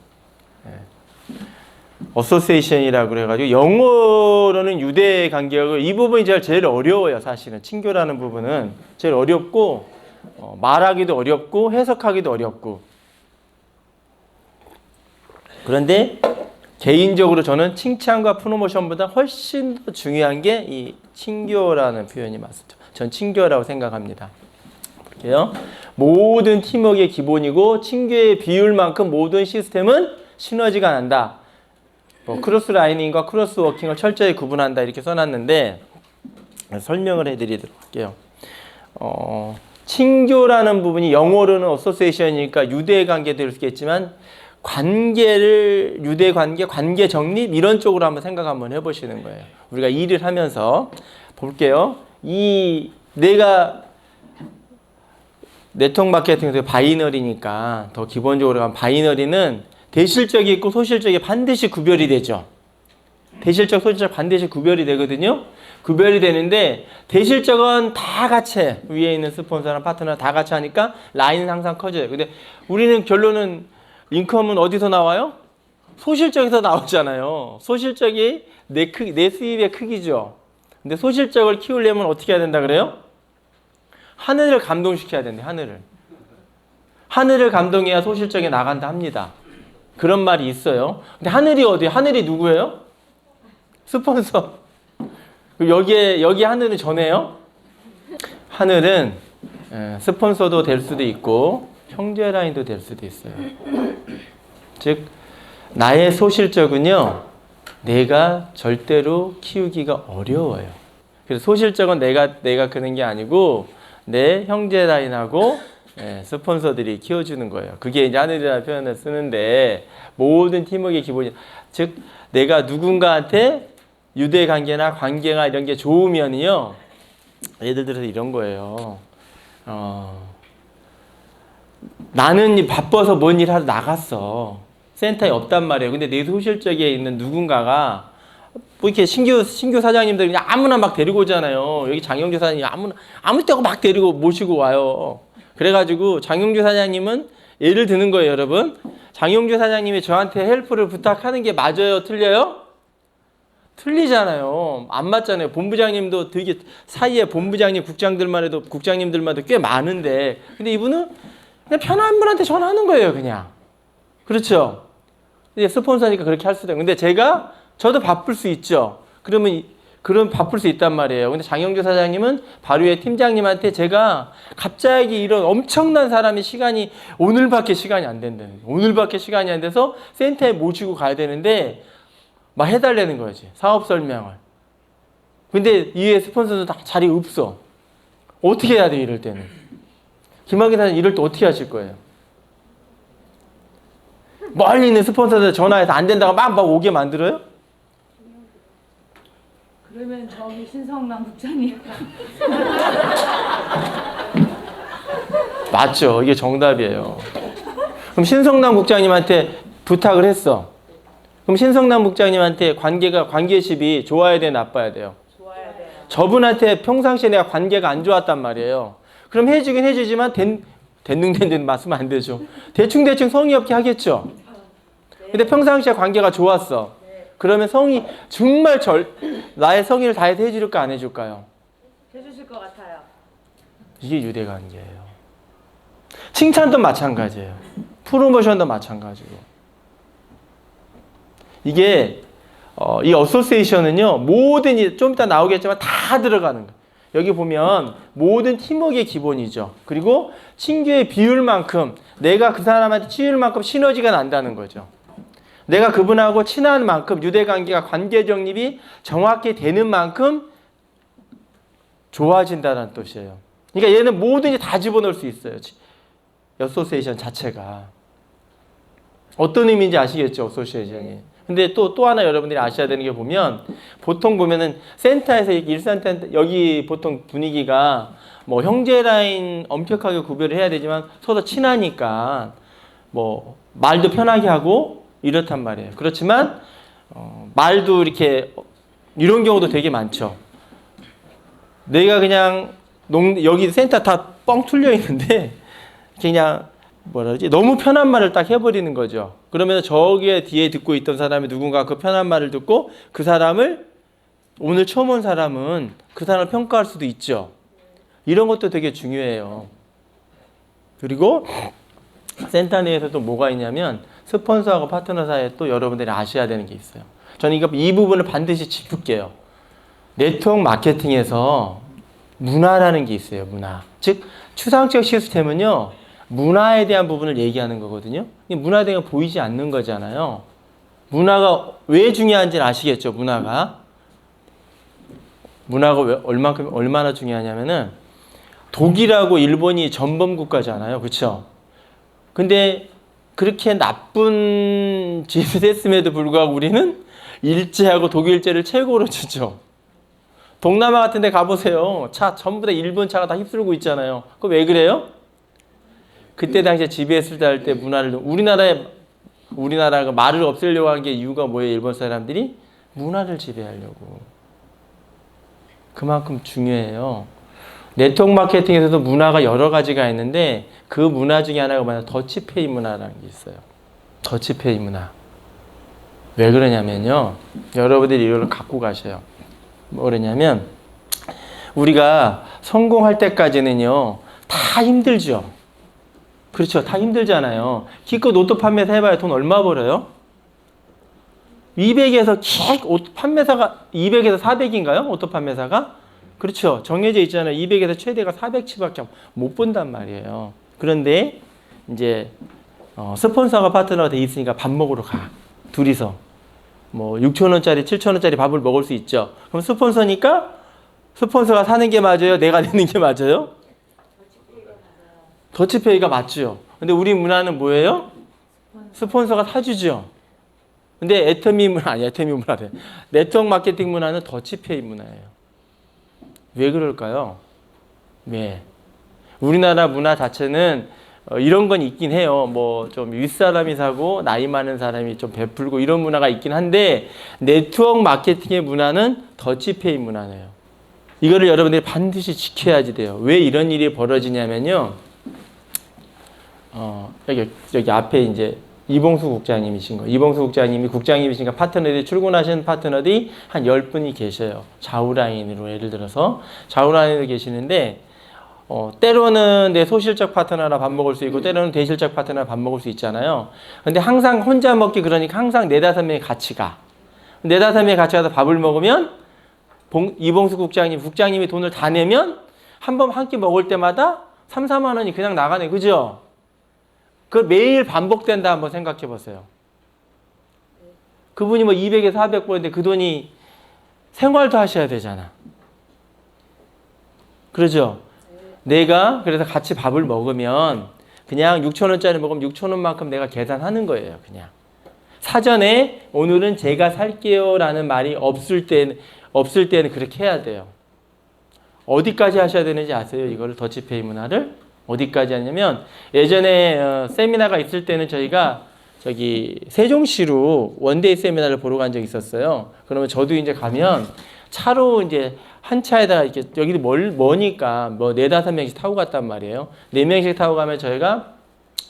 어소시에이션이라고 그래가지고 영어로는 유대 관계고 이 부분이 제일 어려워요. 사실은 친교라는 부분은 제일 어렵고 말하기도 어렵고 해석하기도 어렵고 그런데 개인적으로 저는 칭찬과 프로모션보다 훨씬 더 중요한 게 이 친교라는 표현이 맞죠. 전 친교라고 생각합니다. 볼게요. 모든 팀워크의 기본이고 친교의 비율만큼 모든 시스템은 시너지가 난다. 크로스 라이닝과 크로스 워킹을 철저히 구분한다 이렇게 써놨는데 설명을 해드리도록 할게요. 친교라는 부분이 영어로는 어소시에이션이니까 유대 관계도 될 수 있겠지만 관계를 유대 관계, 관계 정립 이런 쪽으로 한번 생각 한번 해보시는 거예요. 우리가 일을 하면서 볼게요. 내가 네트워크 마케팅에서 바이너리니까 더 기본적으로 가면 바이너리는 대실적이 있고 소실적이 반드시 구별이 되죠. 대실적, 소실적 반드시 구별이 되거든요. 구별이 되는데 대실적은 다 같이 해. 위에 있는 스폰서랑 파트너 다 같이 하니까 라인은 항상 커져요. 근데 우리는 결론은 인컴은 어디서 나와요? 소실적에서 나오잖아요. 소실적이 내 수입의 크기죠. 근데 소실적을 키우려면 어떻게 해야 된다 그래요? 하늘을 감동시켜야 된대. 하늘을 감동해야 소실적이 나간다 합니다. 그런 말이 있어요. 근데 하늘이 어디예요? 하늘이 누구예요? 스폰서. 여기 하늘은 전해요? 하늘은 스폰서도 될 수도 있고 형제 라인도 될 수도 있어요. 즉 나의 소실적은요 내가 절대로 키우기가 어려워요. 그래서 소실적은 내가 크는 게 아니고 내 형제 라인하고 스폰서들이 키워주는 거예요. 그게 이제 하늘이라는 표현을 쓰는데 모든 팀워크의 기본이 즉 내가 누군가한테 유대 관계나 관계가 이런 게 좋으면요 예를 들어서 이런 거예요. 나는 바빠서 뭔 일 하러 나갔어. 센터에 없단 말이에요. 근데 내 소실적에 있는 누군가가 뭐 이렇게 신규 사장님들 그냥 아무나 막 데리고 오잖아요. 여기 장영주 사장님 아무 때고 막 데리고 모시고 와요. 그래가지고 장영주 사장님은 예를 드는 거예요, 여러분. 장영주 사장님이 저한테 헬프를 부탁하는 게 맞아요, 틀려요? 틀리잖아요. 안 맞잖아요. 본부장님도 되게 사이에 본부장님, 국장님들만 해도 꽤 많은데, 근데 이분은 그냥 편한 분한테 전화하는 거예요, 그냥. 그렇죠? 이제 스폰서니까 그렇게 할 수도 있고. 근데 저도 바쁠 수 있죠. 그럼 바쁠 수 있단 말이에요. 근데 장영주 사장님은 바로 위에 팀장님한테 제가 갑자기 이런 엄청난 사람이 오늘밖에 시간이 안 된다는 거예요. 오늘밖에 시간이 안 돼서 센터에 모시고 가야 되는데 막 해달라는 거지. 사업 설명을. 근데 이외에 스폰서도 다 자리 없어. 어떻게 해야 돼 이럴 때는. 김학의 사장님 이럴 때 어떻게 하실 거예요? 멀리 있는 스폰서들 전화해서 안 된다고 막 오게 만들어요? 그러면 저기 신성남 국장님. 맞죠. 이게 정답이에요. 그럼 신성남 국장님한테 부탁을 했어. 그럼 신성남 국장님한테 관계십이 좋아야 돼, 나빠야 돼요? 좋아야 돼요. 저분한테 평상시에 내가 관계가 안 좋았단 말이에요. 그럼 해주긴 해주지만 덴둥덴둥 맞으면 안 되죠. 대충 성의 없게 하겠죠. 근데 평상시에 관계가 좋았어. 그러면 정말 나의 성의를 다해서 해줄까 안 해줄까요? 해주실 것 같아요. 이게 유대 관계예요. 칭찬도 마찬가지예요. 프로모션도 마찬가지고. 이게 이 어소시에이션은요 모든 좀 이따 나오겠지만 다 들어가는 거예요. 여기 보면 모든 팀워크의 기본이죠. 그리고 친교의 비율만큼 내가 그 사람한테 치율 만큼 시너지가 난다는 거죠. 내가 그분하고 친한 만큼 유대관계가 관계 정립이 정확히 되는 만큼 좋아진다는 뜻이에요. 그러니까 얘는 뭐든지 다 집어넣을 수 있어요. 어소시에이션 자체가. 어떤 의미인지 아시겠죠? 어소시에이션이. 근데 또 하나 여러분들이 아셔야 되는 게 보면 보통 보면은 센터에서 일산센터 여기 보통 분위기가 뭐 형제 라인 엄격하게 구별을 해야 되지만 서로 친하니까 뭐 말도 편하게 하고 이렇단 말이에요. 그렇지만 말도 이렇게 이런 경우도 되게 많죠. 내가 그냥 여기 센터 다 뻥 뚫려 있는데 그냥 뭐라 그러지? 너무 편한 말을 딱 해버리는 거죠. 그러면 저기에 뒤에 듣고 있던 사람이 누군가 그 편한 말을 듣고 그 사람을 오늘 처음 온 사람은 그 사람을 평가할 수도 있죠. 이런 것도 되게 중요해요. 그리고 센터 내에서 또 뭐가 있냐면 스폰서하고 파트너 사이에 또 여러분들이 아셔야 되는 게 있어요. 저는 이 부분을 반드시 짚을게요. 네트워크 마케팅에서 문화라는 게 있어요. 문화. 즉 추상적 시스템은요. 문화에 대한 부분을 얘기하는 거거든요. 문화에 대한 게 보이지 않는 거잖아요. 문화가 왜 중요한지는 아시겠죠? 문화가 얼마나 중요하냐면은 독일하고 일본이 전범 국가잖아요. 그렇죠? 근데 그렇게 나쁜 짓을 했음에도 불구하고 우리는 일제하고 독일제를 최고로 주죠. 동남아 같은 데 가보세요. 차 전부 다 일본 차가 다 휩쓸고 있잖아요. 그거 왜 그래요? 그때 당시에 지배했을 때 할 때 문화를 우리나라가 말을 없애려고 한 게 이유가 뭐예요? 일본 사람들이 문화를 지배하려고. 그만큼 중요해요. 네트워크 마케팅에서도 문화가 여러 가지가 있는데 그 문화 중에 하나가 뭐냐? 더치페이 문화라는 게 있어요. 더치페이 문화. 왜 그러냐면요. 여러분들이 이걸 갖고 가셔요. 뭐냐면 우리가 성공할 때까지는요. 다 힘들죠. 그렇죠. 다 힘들잖아요. 기껏 옷도 판매사 해봐야 돈 얼마 벌어요? 200에서 옷 판매사가 200에서 400인가요? 오토 판매사가? 그렇죠. 정해져 있잖아요. 200에서 최대가 400치밖에 못 본단 말이에요. 그런데 이제 스폰서가 파트너가 돼 있으니까 밥 먹으러 가. 둘이서. 뭐 6,000원짜리, 7,000원짜리 밥을 먹을 수 있죠. 그럼 스폰서니까 스폰서가 사는 게 맞아요? 내가 내는 게 맞아요? 더치페이가 맞죠. 근데 우리 문화는 뭐예요? 스폰서가 사주죠. 근데 애터미 문화래. 네트워크 마케팅 문화는 더치페이 문화예요. 왜 그럴까요? 왜? 우리나라 문화 자체는 이런 건 있긴 해요. 뭐 좀 윗사람이 사고 나이 많은 사람이 좀 베풀고 이런 문화가 있긴 한데 네트워크 마케팅의 문화는 더치페이 문화예요. 이거를 여러분들이 반드시 지켜야지 돼요. 왜 이런 일이 벌어지냐면요. 여기 앞에 이제 이봉수 국장님이신 거. 이봉수 국장님이 국장님이시니까 파트너들이 출근하시는 파트너들이 한 10분이 계셔요. 좌우라인으로 예를 들어서 좌우라인으로 계시는데 때로는 내 소실적 파트너랑 밥 먹을 수 있고 때로는 대실적 파트너랑 밥 먹을 수 있잖아요. 근데 항상 혼자 먹기 그러니까 항상 4-5명이 같이 가. 4-5명이 같이 가서 밥을 먹으면 이봉수 국장님이 돈을 다 내면 한 번 한 끼 먹을 때마다 3-4만 원이 그냥 나가네. 그죠? 그 매일 반복된다 한번 생각해 보세요. 그분이 뭐 200에서 400 버는데 그 돈이 생활도 하셔야 되잖아. 그러죠? 내가 그래서 같이 밥을 먹으면 그냥 6,000원짜리 먹으면 6,000원만큼 내가 계산하는 거예요. 그냥. 사전에 오늘은 제가 살게요 라는 말이 없을 때는 그렇게 해야 돼요. 어디까지 하셔야 되는지 아세요? 이거를 더치페이 문화를? 어디까지 하냐면 예전에 세미나가 있을 때는 저희가 저기 세종시로 원데이 세미나를 보러 간 적이 있었어요. 그러면 저도 이제 가면 차로 이제 한 차에다가 이렇게 여기도 머니까 뭐 4-5명씩 타고 갔단 말이에요. 4명씩 타고 가면 저희가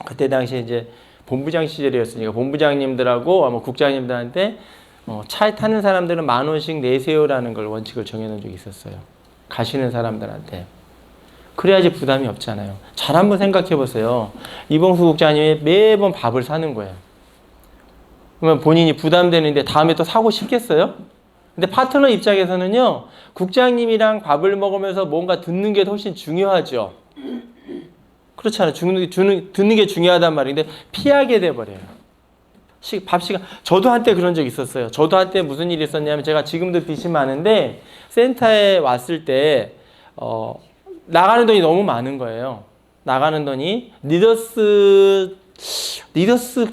그때 당시에 이제 본부장 시절이었으니까 본부장님들하고 아마 국장님들한테 차에 타는 사람들은 10,000원씩 내세요라는 걸 원칙을 정해놓은 적이 있었어요. 가시는 사람들한테. 그래야지 부담이 없잖아요. 잘 한번 생각해 보세요. 이봉수 국장님이 매번 밥을 사는 거예요. 그러면 본인이 부담되는데 다음에 또 사고 싶겠어요? 근데 파트너 입장에서는요. 국장님이랑 밥을 먹으면서 뭔가 듣는 게 훨씬 중요하죠. 그렇잖아요. 듣는 게 중요하단 말인데 피하게 돼버려요. 밥 시간. 저도 한때 그런 적 있었어요. 저도 한때 무슨 일이 있었냐면 제가 지금도 빚이 많은데 센터에 왔을 때 나가는 돈이 너무 많은 거예요. 나가는 돈이 리더스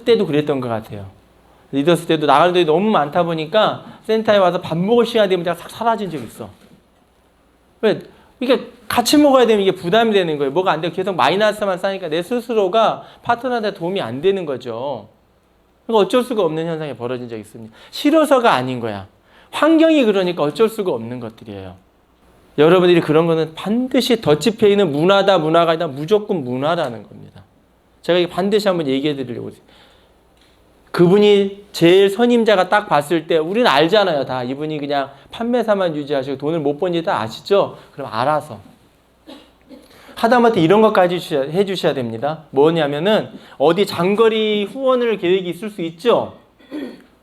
때도 그랬던 것 같아요. 리더스 때도 나가는 돈이 너무 많다 보니까 센터에 와서 밥 먹을 시간이 되면 제가 싹 사라진 적이 있어. 왜? 이게 같이 먹어야 되면 이게 부담이 되는 거예요. 뭐가 안 되고 계속 마이너스만 쌓이니까 내 스스로가 파트너한테 도움이 안 되는 거죠. 그러니까 어쩔 수가 없는 현상이 벌어진 적이 있습니다. 싫어서가 아닌 거야. 환경이 그러니까 어쩔 수가 없는 것들이에요. 여러분들이 그런 거는 반드시 더치페이는 문화다, 문화가 아니라 무조건 문화라는 겁니다. 제가 이게 반드시 한번 얘기해 드리려고. 그분이 제일 선임자가 딱 봤을 때 우리는 알잖아요. 다 이분이 그냥 판매사만 유지하시고 돈을 못 번지 다 아시죠? 그럼 알아서. 하다못해 이런 것까지 해주셔야 됩니다. 뭐냐면은 어디 장거리 후원을 계획이 있을 수 있죠?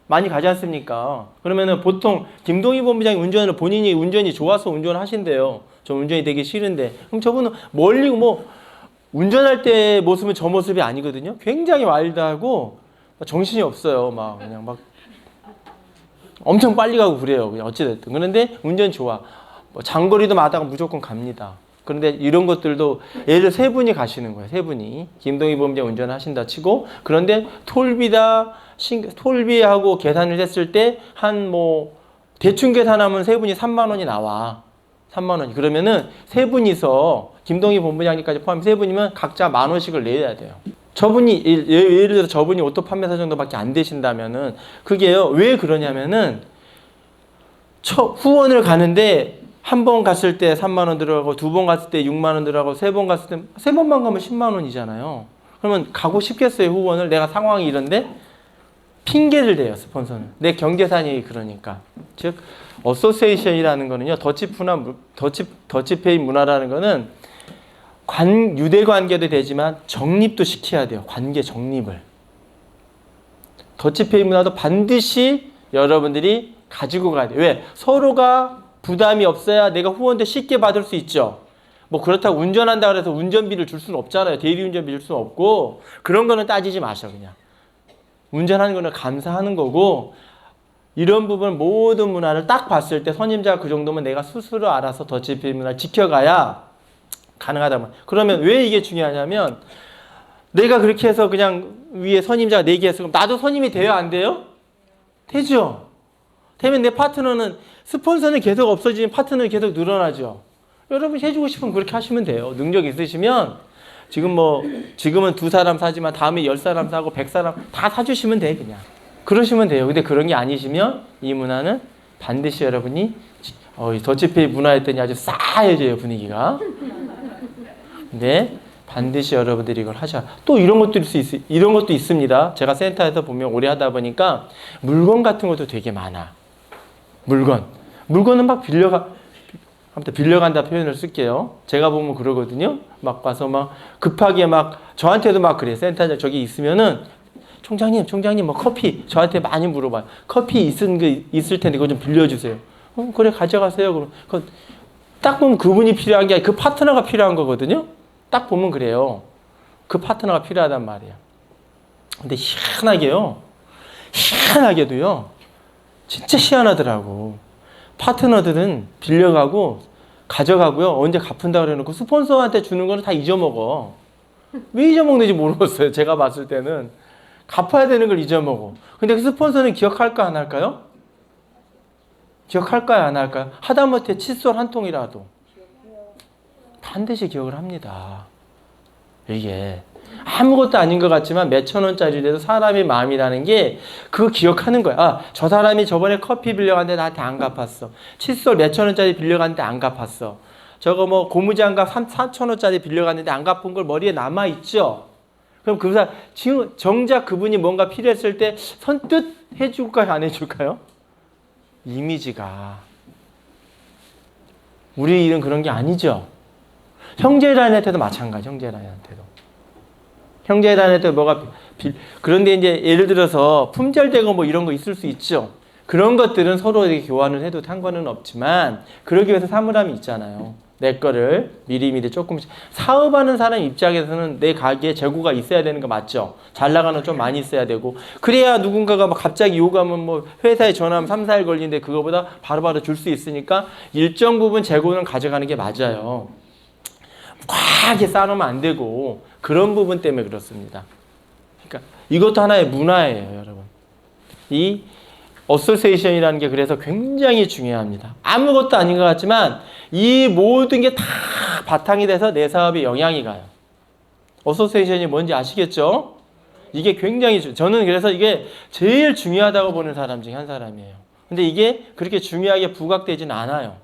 많이 가지 않습니까? 그러면은 보통 김동희 본부장이 운전을 본인이 운전이 좋아서 운전하신대요. 저 운전이 되게 싫은데. 그럼 저분은 멀리 뭐 운전할 때 모습은 저 모습이 아니거든요. 굉장히 와일드하고 정신이 없어요. 막 그냥 막 엄청 빨리 가고 그래요. 그냥 어찌됐든. 그런데 운전 좋아. 뭐 장거리도 마다가 무조건 갑니다. 그런데 이런 것들도 예를 들어 세 분이 가시는 거예요. 세 분이. 김동희 본부장 운전을 하신다 치고 그런데 톨비하고 계산을 했을 때 한 뭐 대충 계산하면 세 분이 3만 원이 나와. 3만 원이. 그러면은 세 분이서 김동희 본부장님까지 포함 세 분이면 각자 10,000원씩을 내야 돼요. 저분이 예를 들어 저분이 오토 판매사 정도밖에 안 되신다면은 그게요. 왜 그러냐면은 후원을 가는데 한 번 갔을 때 3만 원 들어가고 두 번 갔을 때 6만 원 들어가고 세 번 갔을 때 세 번만 가면 10만 원이잖아요. 그러면 가고 싶겠어요, 후원을. 내가 상황이 이런데 핑계를 대요, 스폰서는. 내 경계산이 그러니까. 즉 어소시에이션이라는 거는요. 더치페이 문화라는 거는 유대 관계도 되지만 정립도 시켜야 돼요. 관계 정립을. 더치페이 문화도 반드시 여러분들이 가지고 가야 돼요. 왜? 서로가 부담이 없어야 내가 후원도 쉽게 받을 수 있죠. 뭐 그렇다고 운전한다 그래서 운전비를 줄 수는 없잖아요. 대리운전비 줄 수는 없고 그런 거는 따지지 마셔 그냥. 운전하는 거는 감사하는 거고 이런 부분 모든 문화를 딱 봤을 때 선임자가 그 정도면 내가 스스로 알아서 더치페이 문화를 지켜가야 가능하다면. 그러면 왜 이게 중요하냐면 내가 그렇게 해서 그냥 위에 선임자가 4개 했어. 그럼 나도 선임이 돼요? 안 돼요? 되죠. 되면 내 파트너는 스폰서는 계속 없어지면 파트너는 계속 늘어나죠. 여러분이 해주고 싶으면 그렇게 하시면 돼요. 능력 있으시면 지금은 2사람 사지만 다음에 10사람 사고 100사람 다 사주시면 돼 그냥. 그러시면 돼요. 근데 그런 게 아니시면 이 문화는 반드시 여러분이 더치페이 문화였더니 아주 싸해져요 분위기가. 근데 반드시 여러분들이 이걸 하셔야. 또 이런 것도 있습니다. 제가 센터에서 보면 오래 하다 보니까 물건 같은 것도 되게 많아. 물건은 막 아무튼 빌려간다 표현을 쓸게요. 제가 보면 그러거든요. 막 와서 막 급하게 막 저한테도 막 그래. 센터장 저기 있으면은 총장님 뭐 커피 저한테 많이 물어봐요. 커피 있을 텐데 그거 좀 빌려주세요. 그래 가져가세요. 그럼 딱 보면 그분이 필요한 게 아니라 그 파트너가 필요한 거거든요. 딱 보면 그래요. 그 파트너가 필요하단 말이에요. 근데 희한하게도요. 진짜 희한하더라고. 파트너들은 빌려가고 가져가고요. 언제 갚은다 그래놓고 스폰서한테 주는 거는 다 잊어먹어. 왜 잊어먹는지 모르겠어요. 제가 봤을 때는. 갚아야 되는 걸 잊어먹어. 근데 그 스폰서는 기억할까 안 할까요? 기억할까요 안 할까요? 하다못해 칫솔 한 통이라도 반드시 기억을 합니다. 이게 아무것도 아닌 것 같지만 몇천 원짜리라도 사람의 마음이라는 게 그거 기억하는 거야. 아, 저 사람이 저번에 커피 빌려갔는데 나한테 안 갚았어. 칫솔 몇천 원짜리 빌려갔는데 안 갚았어. 저거 뭐 고무장갑 4천 원짜리 빌려갔는데 안 갚은 걸 머리에 남아있죠. 그럼 그 사람 지금 정작 그분이 뭔가 필요했을 때 선뜻 해줄까요 안 해줄까요? 이미지가 우리 일은 그런 게 아니죠. 형제라인한테도 마찬가지. 형제라인한테도 뭐가 그런데 이제 예를 들어서 품절되고 뭐 이런 거 있을 수 있죠. 그런 것들은 서로에게 교환을 해도 상관은 없지만 그러기 위해서 사물함이 있잖아요. 내 거를 미리미리 조금씩. 사업하는 사람 입장에서는 내 가게에 재고가 있어야 되는 거 맞죠? 잘 나가는 좀 많이 있어야 되고 그래야 누군가가 막 갑자기 요구하면 뭐 회사에 전화하면 3, 4일 걸리는데 그거보다 바로바로 줄 수 있으니까 일정 부분 재고는 가져가는 게 맞아요. 과하게 쌓아놓으면 안 되고 그런 부분 때문에 그렇습니다. 그러니까 이것도 하나의 문화예요, 여러분. 이 어소시에이션이라는 게 그래서 굉장히 중요합니다. 아무것도 아닌 것 같지만 이 모든 게 다 바탕이 돼서 내 사업에 영향이 가요. 어소시에이션이 뭔지 아시겠죠? 이게 굉장히 저는 그래서 이게 제일 중요하다고 보는 사람 중에 한 사람이에요. 근데 이게 그렇게 중요하게 부각되진 않아요.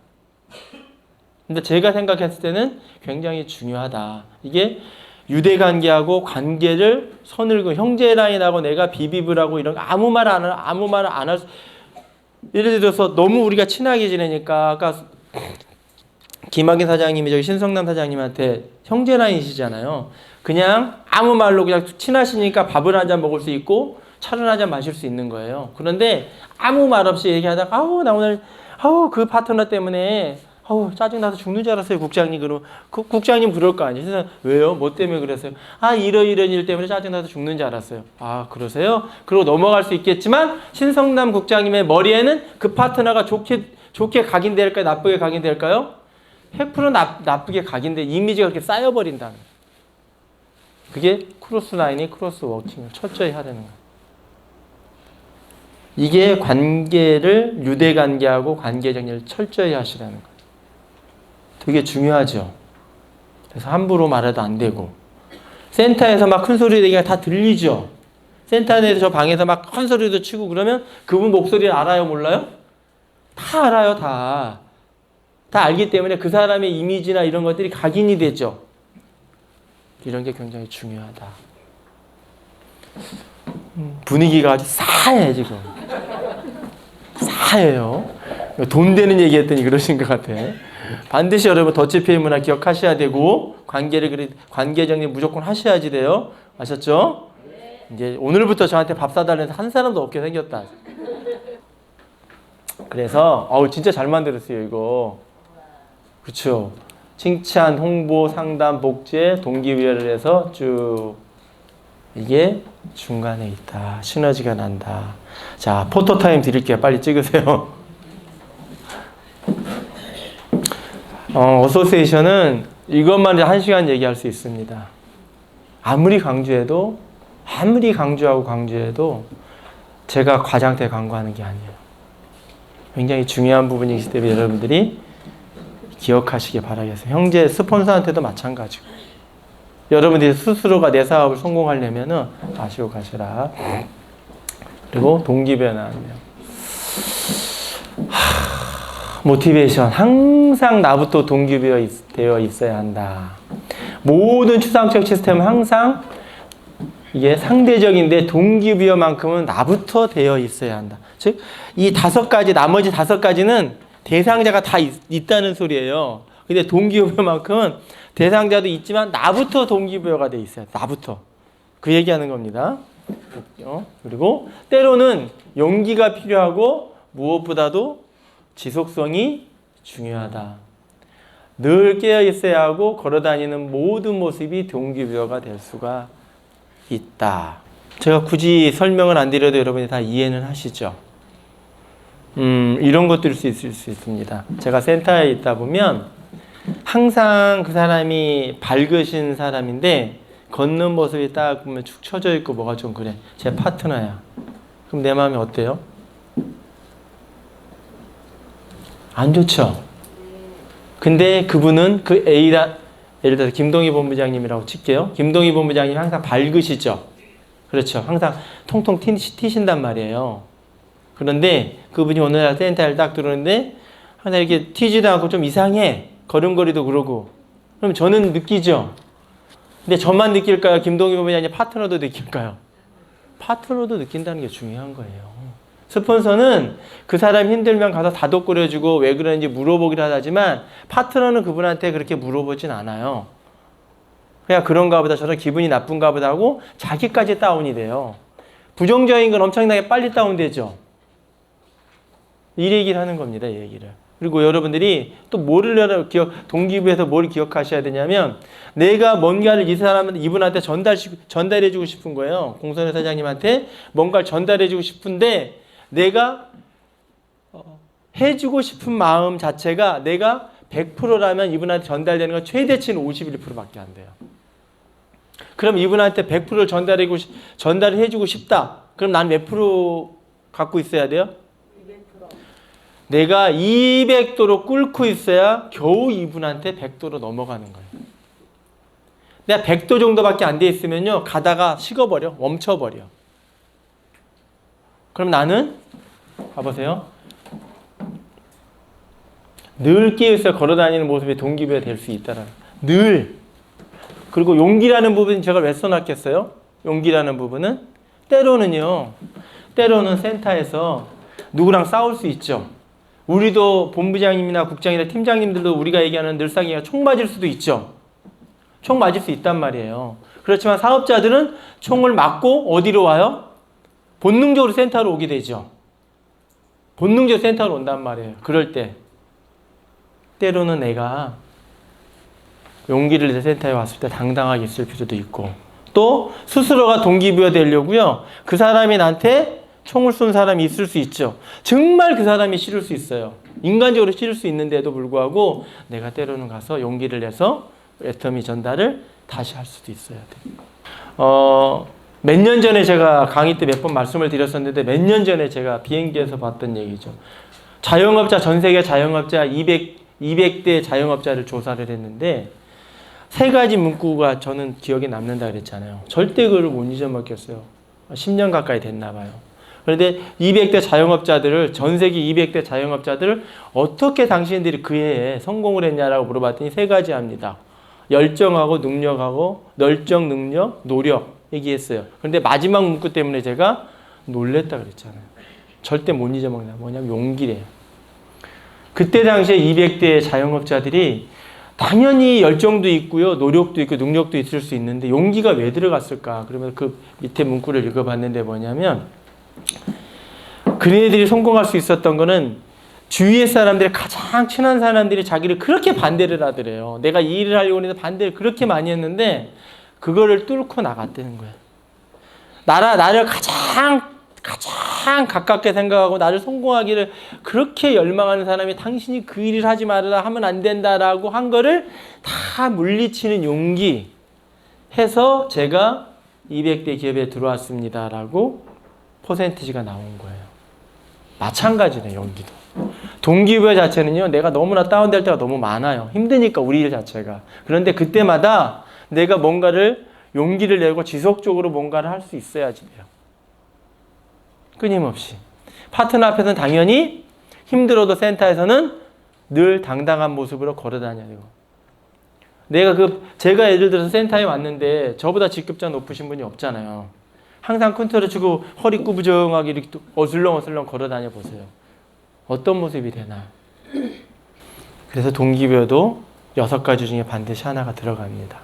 근데 제가 생각했을 때는 굉장히 중요하다. 이게 유대 관계하고 관계를 선을 그 형제 라인하고 내가 비비브라고 이런 거 아무 말 안 할 예를 들어서 너무 우리가 친하게 지내니까 아까 김학인 사장님이 저기 신성남 사장님한테 형제 라인이시잖아요. 그냥 아무 말로 그냥 친하시니까 밥을 한 잔 먹을 수 있고 차를 한 잔 마실 수 있는 거예요. 그런데 아무 말 없이 얘기하다가 나 오늘 그 파트너 때문에 짜증나서 죽는 줄 알았어요, 국장님. 그럼 국장님 그럴 거 아니에요. 그래서 왜요? 뭐 때문에 그랬어요? 이런 일 때문에 짜증나서 죽는 줄 알았어요. 그러세요? 그러고 넘어갈 수 있겠지만 신성남 국장님의 머리에는 그 파트너가 좋게 각인될까요? 나쁘게 각인될까요? 100% 나쁘게 각인돼 이미지가 그렇게 쌓여버린다는 거예요. 그게 크로스 라인이 크로스 워킹을 철저히 하려는 거예요. 이게 관계를 유대 관계하고 관계 정리를 철저히 하시라는 거예요. 되게 중요하죠. 그래서 함부로 말해도 안 되고 센터에서 막 큰 소리 얘기가 다 들리죠. 센터 내에서 저 방에서 막 큰 소리도 치고 그러면 그분 목소리를 알아요, 몰라요? 다 알아요, 다 알기 때문에 그 사람의 이미지나 이런 것들이 각인이 되죠. 이런 게 굉장히 중요하다. 분위기가 아주 싸해 지금. 싸해요. 돈 되는 얘기했더니 그러신 것 같아. 반드시 여러분 더치페이 문화 기억하셔야 되고 관계 정리 무조건 하셔야지 돼요. 아셨죠? 이제 오늘부터 저한테 밥 사달라는 한 사람도 없게 생겼다. 그래서 진짜 잘 만들었어요 이거. 그렇죠. 칭찬, 홍보, 상담, 복제, 동기부여를 해서 쭉 이게 중간에 있다. 시너지가 난다. 자, 포토타임 드릴게요. 빨리 찍으세요. 어소시에이션은 이것만 1시간 얘기할 수 있습니다. 아무리 강조해도 제가 과장돼 광고하는 게 아니에요. 굉장히 중요한 부분이기 때문에 여러분들이 기억하시기 바라겠어요. 형제 스폰서한테도 마찬가지고 여러분들이 스스로가 내 사업을 성공하려면 아시고 가시라. 그리고 동기부여 나왔네요. 모티베이션. 항상 나부터 동기부여 되어 있어야 한다. 모든 추상적 시스템은 항상 이게 상대적인데 동기부여만큼은 나부터 되어 있어야 한다. 즉, 이 5가지, 나머지 5가지는 대상자가 다 있다는 소리예요. 근데 동기부여만큼은 대상자도 있지만 나부터 동기부여가 돼 있어요. 나부터. 그 얘기하는 겁니다. 그리고 때로는 용기가 필요하고 무엇보다도 지속성이 중요하다. 늘 깨어 있어야 하고 걸어다니는 모든 모습이 동기부여가 될 수가 있다. 제가 굳이 설명을 안 드려도 여러분이 다 이해는 하시죠? 이런 것들일 수 있을 수 있습니다. 제가 센터에 있다 보면 항상 그 사람이 밝으신 사람인데 걷는 모습이 딱 보면 축 처져 있고 뭐가 좀 그래. 제 파트너야. 그럼 내 마음이 어때요? 안 좋죠? 근데 그분은 그 예를 들어서 김동희 본부장님이라고 칠게요. 김동희 본부장님이 항상 밝으시죠? 그렇죠. 항상 통통 튀신단 말이에요. 그런데 그분이 어느 날 센터에 딱 들어오는데 항상 이렇게 튀지도 않고 좀 이상해. 걸음걸이도 그러고. 그럼 저는 느끼죠? 근데 저만 느낄까요? 김동희 본부장님 파트너도 느낄까요? 파트너도 느낀다는 게 중요한 거예요. 스폰서는 그 사람이 힘들면 가서 다독거려주고 왜 그러는지 물어보기도 하지만 파트너는 그분한테 그렇게 물어보진 않아요. 그냥 그런가 보다 저런 기분이 나쁜가 보다 하고 자기까지 다운이 돼요. 부정적인 건 엄청나게 빨리 다운되죠. 이 얘기를 하는 겁니다. 이 얘기를. 그리고 여러분들이 또 뭐를 동기부여에서 뭘 기억하셔야 되냐면 내가 뭔가를 이분한테 전달해주고 싶은 거예요. 공선회 사장님한테 뭔가를 전달해주고 싶은데 내가 해주고 싶은 마음 자체가 내가 100%라면 이분한테 전달되는 건 최대치는 51%밖에 안 돼요. 그럼 이분한테 100%를 전달해주고 싶다. 그럼 난 몇 프로 갖고 있어야 돼요? 200%. 내가 200도로 꿇고 있어야 겨우 이분한테 100도로 넘어가는 거예요. 내가 100도 정도밖에 안 돼 있으면요. 가다가 식어버려. 멈춰버려. 그럼 나는 봐보세요. 늘 깨어있어 걸어다니는 모습이 동기부여 될 수 있다라는 늘. 그리고 용기라는 부분 제가 왜 써놨겠어요? 용기라는 부분은 때로는 센터에서 누구랑 싸울 수 있죠. 우리도 본부장님이나 국장이나 팀장님들도 우리가 얘기하는 늘상이가 총 맞을 수도 있죠. 총 맞을 수 있단 말이에요. 그렇지만 사업자들은 총을 맞고 어디로 와요? 본능적으로 센터로 오게 되죠. 본능적으로 센터로 온단 말이에요. 그럴 때 때로는 내가 용기를 내서 센터에 왔을 때 당당하게 있을 필요도 있고 또 스스로가 동기부여 되려고요. 그 사람이 나한테 총을 쏜 사람이 있을 수 있죠. 정말 그 사람이 싫을 수 있어요. 인간적으로 싫을 수 있는데도 불구하고 내가 때로는 가서 용기를 내서 애터미 전달을 다시 할 수도 있어야 돼요. 몇 년 전에 제가 강의 때 몇 번 말씀을 드렸었는데 몇 년 전에 제가 비행기에서 봤던 얘기죠. 자영업자, 전 세계 자영업자 200대 자영업자를 조사를 했는데 세 가지 문구가 저는 기억에 남는다 그랬잖아요. 절대 그걸 못 잊어먹겠어요. 10년 가까이 됐나 봐요. 그런데 200대 자영업자들을 전 세계 200대 자영업자들을 어떻게 당신들이 그 해에 성공을 했냐라고 물어봤더니 세 가지 합니다. 열정하고 능력하고 열정, 능력, 노력 얘기했어요. 그런데 마지막 문구 때문에 제가 놀랬다 그랬잖아요. 절대 못 잊어먹는다. 뭐냐면 용기래요. 그때 당시에 200대 자영업자들이 당연히 열정도 있고요. 노력도 있고 능력도 있을 수 있는데 용기가 왜 들어갔을까? 그러면 그 밑에 문구를 읽어봤는데 뭐냐면 그네들이 성공할 수 있었던 거는 주위의 사람들이 가장 친한 사람들이 자기를 그렇게 반대를 하더래요. 내가 이 일을 하려고 했는데 반대를 그렇게 많이 했는데 그거를 뚫고 나갔다는 거예요. 나를 가장 가깝게 생각하고 나를 성공하기를 그렇게 열망하는 사람이 당신이 그 일을 하지 말아라 하면 안 된다라고 한 거를 다 물리치는 용기 해서 제가 200대 기업에 들어왔습니다라고 퍼센티지가 나온 거예요. 마찬가지네, 용기도. 동기부여 자체는요, 내가 너무나 다운될 때가 너무 많아요. 힘드니까, 우리 일 자체가. 그런데 그때마다 내가 뭔가를 용기를 내고 지속적으로 뭔가를 할 수 있어야지 돼요. 끊임없이. 파트너 앞에서는 당연히 힘들어도 센터에서는 늘 당당한 모습으로 걸어 다녀야 되고. 제가 예를 들어서 센터에 왔는데 저보다 직급자 높으신 분이 없잖아요. 항상 컨트롤 치고 허리 구부정하게 이렇게 어슬렁어슬렁 걸어 다녀 보세요. 어떤 모습이 되나. 그래서 동기부여도 6가지 중에 반드시 하나가 들어갑니다.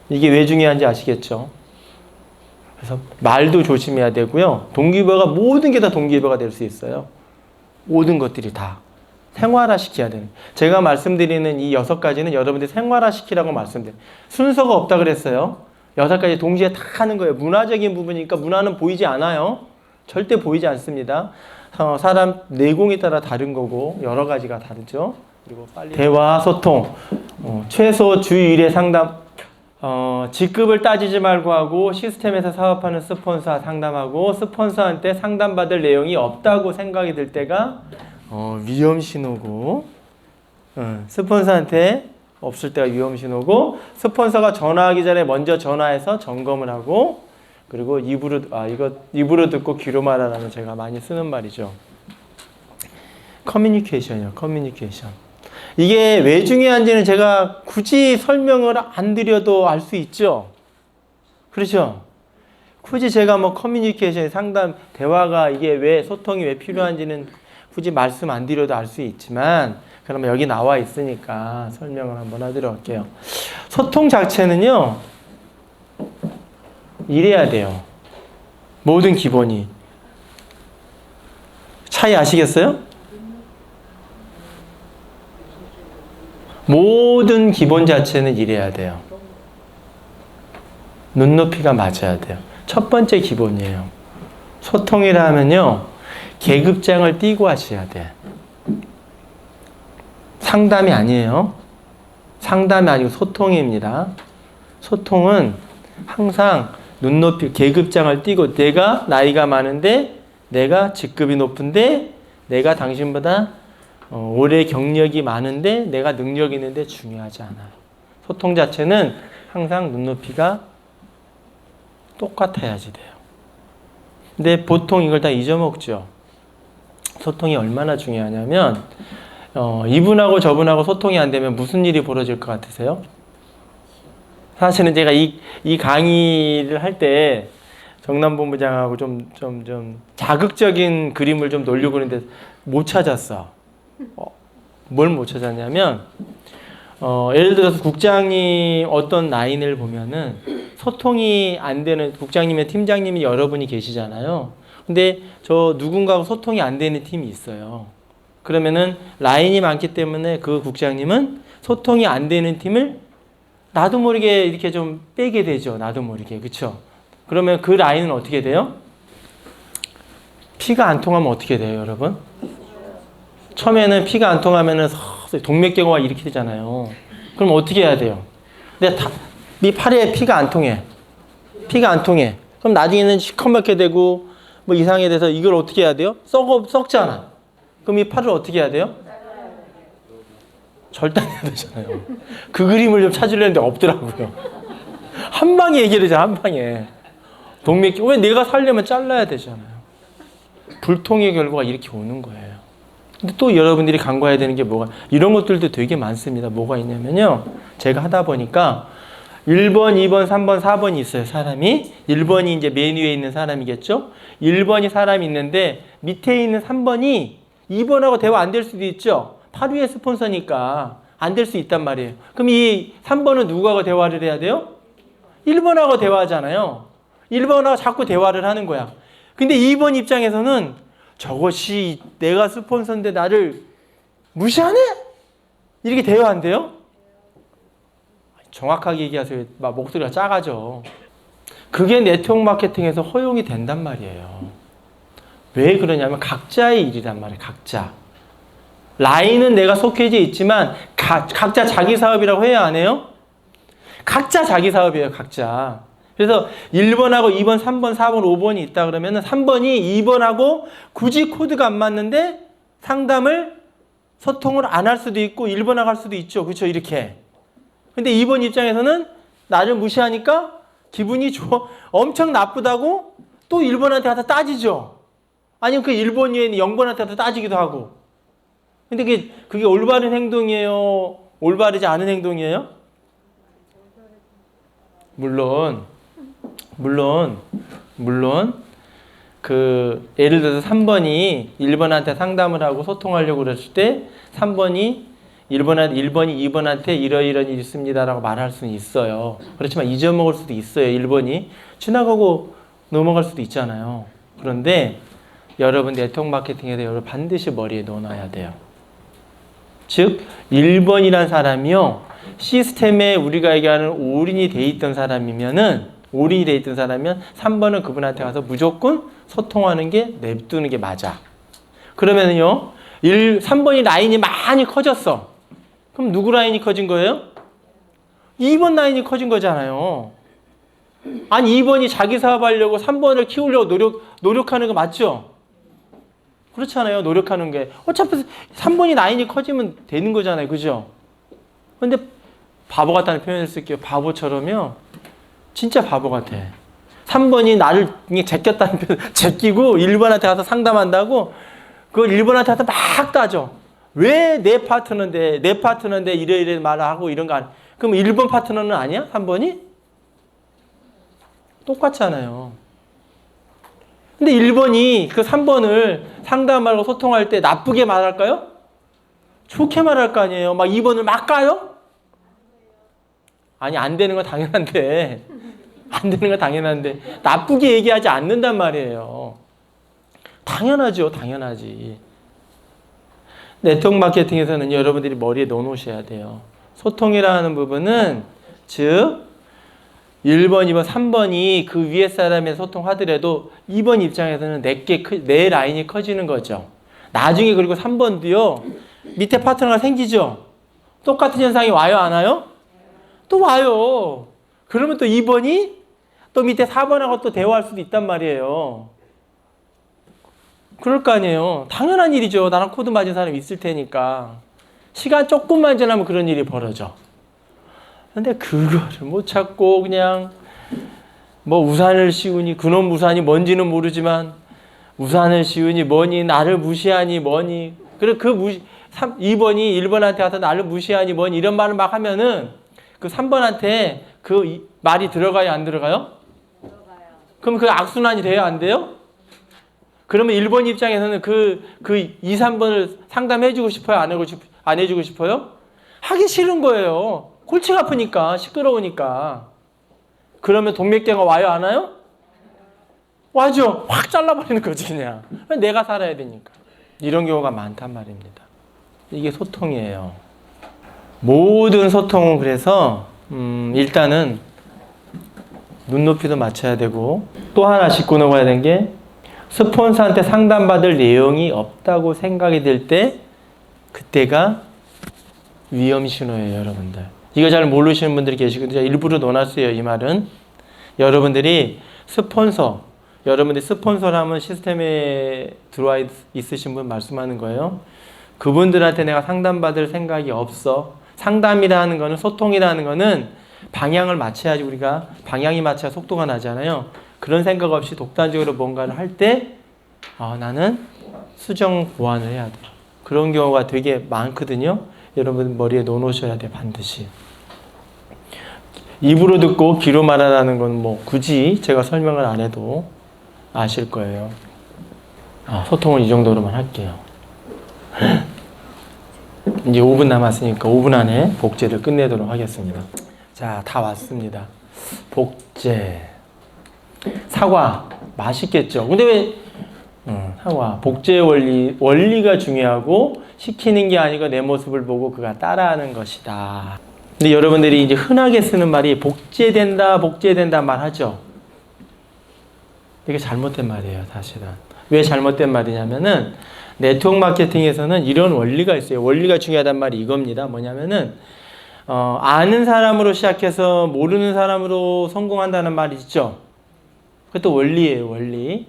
이게 왜 중요한지 아시겠죠? 그래서 말도 조심해야 되고요. 동기부여가 모든 게 다 동기부여가 될 수 있어요. 모든 것들이 다. 생활화 시켜야 되는. 제가 말씀드리는 이 6가지는 여러분들이 생활화 시키라고 말씀드려요. 순서가 없다 그랬어요. 6가지 동시에 다 하는 거예요. 문화적인 부분이니까 문화는 보이지 않아요. 절대 보이지 않습니다. 사람 내공에 따라 다른 거고 여러 가지가 다르죠. 그리고 빨리 대화, 소통, 최소 주 1회 상담, 직급을 따지지 말고 하고 시스템에서 사업하는 스폰서 상담하고 스폰서한테 상담받을 내용이 없다고 생각이 들 때가 위험 신호고 스폰서한테 없을 때가 위험 신호고 스폰서가 전화하기 전에 먼저 전화해서 점검을 하고 그리고 입으로 듣고 귀로 말하라는 제가 많이 쓰는 말이죠. 커뮤니케이션이요. 커뮤니케이션. 이게 왜 중요한지는 제가 굳이 설명을 안 드려도 알 수 있죠. 그렇죠? 굳이 제가 뭐 커뮤니케이션, 상담, 대화가 이게 왜 소통이 왜 필요한지는 굳이 말씀 안 드려도 알 수 있지만 그러면 여기 나와 있으니까 설명을 한번 하도록 할게요. 소통 자체는요. 이래야 돼요. 모든 기본이. 차이 아시겠어요? 모든 기본 자체는 이래야 돼요. 눈높이가 맞아야 돼요. 첫 번째 기본이에요. 소통이라 하면요. 계급장을 띄고 하셔야 돼. 상담이 아니에요. 상담이 아니고 소통입니다. 소통은 항상 눈높이, 계급장을 띄고 내가 나이가 많은데 내가 직급이 높은데 내가 당신보다 오래 경력이 많은데 내가 능력이 있는데 중요하지 않아요. 소통 자체는 항상 눈높이가 똑같아야지 돼요. 근데 보통 이걸 다 잊어먹죠. 소통이 얼마나 중요하냐면 이분하고 저분하고 소통이 안 되면 무슨 일이 벌어질 것 같으세요? 사실은 제가 이 강의를 할 때 정남본부장하고 좀 자극적인 그림을 좀 놓으려고 했는데 못 찾았어. 뭘 못 찾았냐면, 예를 들어서 국장님 어떤 라인을 보면은 소통이 안 되는, 국장님의 팀장님이 여러분이 계시잖아요. 근데 저 누군가하고 소통이 안 되는 팀이 있어요. 그러면은 라인이 많기 때문에 그 국장님은 소통이 안 되는 팀을 나도 모르게 이렇게 좀 빼게 되죠. 나도 모르게. 그쵸? 그러면 그 라인은 어떻게 돼요? 피가 안 통하면 어떻게 돼요, 여러분? 처음에는 피가 안 통하면은 동맥경화가 이렇게 되잖아요. 그럼 어떻게 해야 돼요? 근데 네 팔에 피가 안 통해. 피가 안 통해. 그럼 나중에는 시커멓게 되고 뭐 이상하게 돼서 이걸 어떻게 해야 돼요? 썩잖아. 그럼 이 팔을 어떻게 해야 돼요? 절단해야 되잖아요. 그 그림을 좀 찾으려는데 없더라고요. 한 방에 얘기를 하자, 한 방에. 왜 내가 살려면 잘라야 되잖아요. 불통의 결과가 이렇게 오는 거예요. 근데 또 여러분들이 간과해야 되는 게 이런 것들도 되게 많습니다. 뭐가 있냐면요. 제가 하다 보니까 1번, 2번, 3번, 4번이 있어요, 사람이. 1번이 이제 맨 위에 있는 사람이겠죠? 1번이 사람이 있는데 밑에 있는 3번이 2번하고 대화 안 될 수도 있죠? 8위의 스폰서니까 안 될 수 있단 말이에요. 그럼 이 3번은 누구하고 대화를 해야 돼요? 1번하고 대화하잖아요. 1번하고 자꾸 대화를 하는 거야. 근데 2번 입장에서는 저것이 내가 스폰서인데 나를 무시하네? 이렇게 대화한대요? 정확하게 얘기하세요. 목소리가 작아져. 그게 네트워크 마케팅에서 허용이 된단 말이에요. 왜 그러냐면 각자의 일이란 말이에요. 각자. 라인은 내가 속해져 있지만 각자 자기 사업이라고 해야 안 해요? 각자 자기 사업이에요. 각자. 그래서 1번하고 2번, 3번, 4번, 5번이 있다 그러면 3번이 2번하고 굳이 코드가 안 맞는데 소통을 안 할 수도 있고 1번하고 할 수도 있죠. 그렇죠? 이렇게. 근데 2번 입장에서는 나를 무시하니까 기분이 엄청 나쁘다고 또 1번한테 가서 따지죠. 아니면 그 1번 위에 있는 0번한테 가서 따지기도 하고. 근데 그게 올바른 행동이에요? 올바르지 않은 행동이에요? 물론 예를 들어서 3번이 1번한테 상담을 하고 소통하려고 그랬을 때 3번이 1번이 2번한테 이러이러한 일이 있습니다라고 말할 수는 있어요. 그렇지만 잊어먹을 수도 있어요. 1번이 지나가고 넘어갈 수도 있잖아요. 그런데 여러분 네트워크 마케팅에서 여러분 반드시 머리에 넣어놔야 돼요. 즉 1번이란 사람이요. 시스템에 우리가 얘기하는 올인이 돼 있던 사람이면 3번은 그분한테 가서 무조건 소통하는 게 냅두는 게 맞아. 그러면은요. 3번이 라인이 많이 커졌어. 그럼 누구 라인이 커진 거예요? 2번 라인이 커진 거잖아요. 아니 2번이 자기 사업하려고 3번을 키우려고 노력하는 거 맞죠? 그렇잖아요. 노력하는 게. 어차피 3번이 라인이 커지면 되는 거잖아요. 그죠? 근데 바보 같다는 표현을 쓸게요. 바보처럼요. 진짜 바보 같아. 3번이 나를 제꼈다는 표현, 제끼고 1번한테 가서 상담한다고 그걸 1번한테 가서 막 따져. 왜 내 파트너인데 이래 말을 하고 이런 거 그럼 1번 파트너는 아니야? 3번이? 똑같잖아요. 근데 1번이 그 3번을 상담하고 소통할 때 나쁘게 말할까요? 좋게 말할 거 아니에요. 막 2번을 막 까요? 아니 안 되는 건 당연한데 나쁘게 얘기하지 않는단 말이에요. 당연하지. 네트워크 마케팅에서는 여러분들이 머리에 넣어놓으셔야 돼요. 소통이라는 부분은 즉 1번, 2번, 3번이 그 위에 사람에 소통하더라도 2번 입장에서는 내 라인이 커지는 거죠. 나중에 그리고 3번도요. 밑에 파트너가 생기죠. 똑같은 현상이 와요, 안 와요? 또 와요. 그러면 또 2번이 또 밑에 4번하고 또 대화할 수도 있단 말이에요. 그럴 거 아니에요. 당연한 일이죠. 나랑 코드 맞은 사람이 있을 테니까. 시간 조금만 지나면 그런 일이 벌어져. 근데 그거를 못 찾고 그냥 우산을 씌우니 그놈 우산이 뭔지는 모르지만 우산을 씌우니 뭐니 나를 무시하니 뭐니 그래 2번이 1번한테 가서 나를 무시하니 뭐니 이런 말을 막 하면은 그 3번한테 그 말이 들어가요, 안 들어가요? 들어가요. 그럼 그 악순환이 돼요, 안 돼요? 그러면 1번 입장에서는 그 2, 3번을 상담해주고 싶어요, 안 해주고 싶어요? 하기 싫은 거예요. 골치가 아프니까, 시끄러우니까. 그러면 동맥경화 와요, 안 와요? 와죠. 확 잘라버리는 거지, 그냥. 내가 살아야 되니까. 이런 경우가 많단 말입니다. 이게 소통이에요. 모든 소통은 그래서 일단은 눈높이도 맞춰야 되고, 또 하나 짚고 넘어가야 되는 게 스폰서한테 상담받을 내용이 없다고 생각이 들 때 그때가 위험 신호예요, 여러분들. 이거 잘 모르시는 분들이 계시거든요. 일부러 넣어놨어요, 이 말은. 여러분들이 여러분들이 스폰서라면 시스템에 들어와 있으신 분 말씀하는 거예요. 그분들한테 내가 상담받을 생각이 없어. 상담이라는 거는, 소통이라는 거는 방향을 맞춰야지, 우리가 방향이 맞춰야 속도가 나잖아요. 그런 생각 없이 독단적으로 뭔가를 할 때 나는 수정 보완을 해야 돼. 그런 경우가 되게 많거든요. 여러분 머리에 넣어놓으셔야 돼, 반드시. 입으로 듣고 귀로 말하라는 건 뭐 굳이 제가 설명을 안 해도 아실 거예요. 소통을 이 정도로만 할게요. 이제 5분 남았으니까 5분 안에 복제를 끝내도록 하겠습니다. 자, 다 왔습니다. 복제. 사과 맛있겠죠. 근데 왜 사과 복제 원리가 중요하고 시키는 게 아니고 내 모습을 보고 그가 따라하는 것이다. 근데 여러분들이 이제 흔하게 쓰는 말이 복제된다 말하죠. 이게 잘못된 말이에요, 사실은. 왜 잘못된 말이냐면은 네트워크 마케팅에서는 이런 원리가 있어요. 원리가 중요하단 말이 이겁니다. 뭐냐면은 아는 사람으로 시작해서 모르는 사람으로 성공한다는 말이 있죠. 그것도 원리예요, 원리.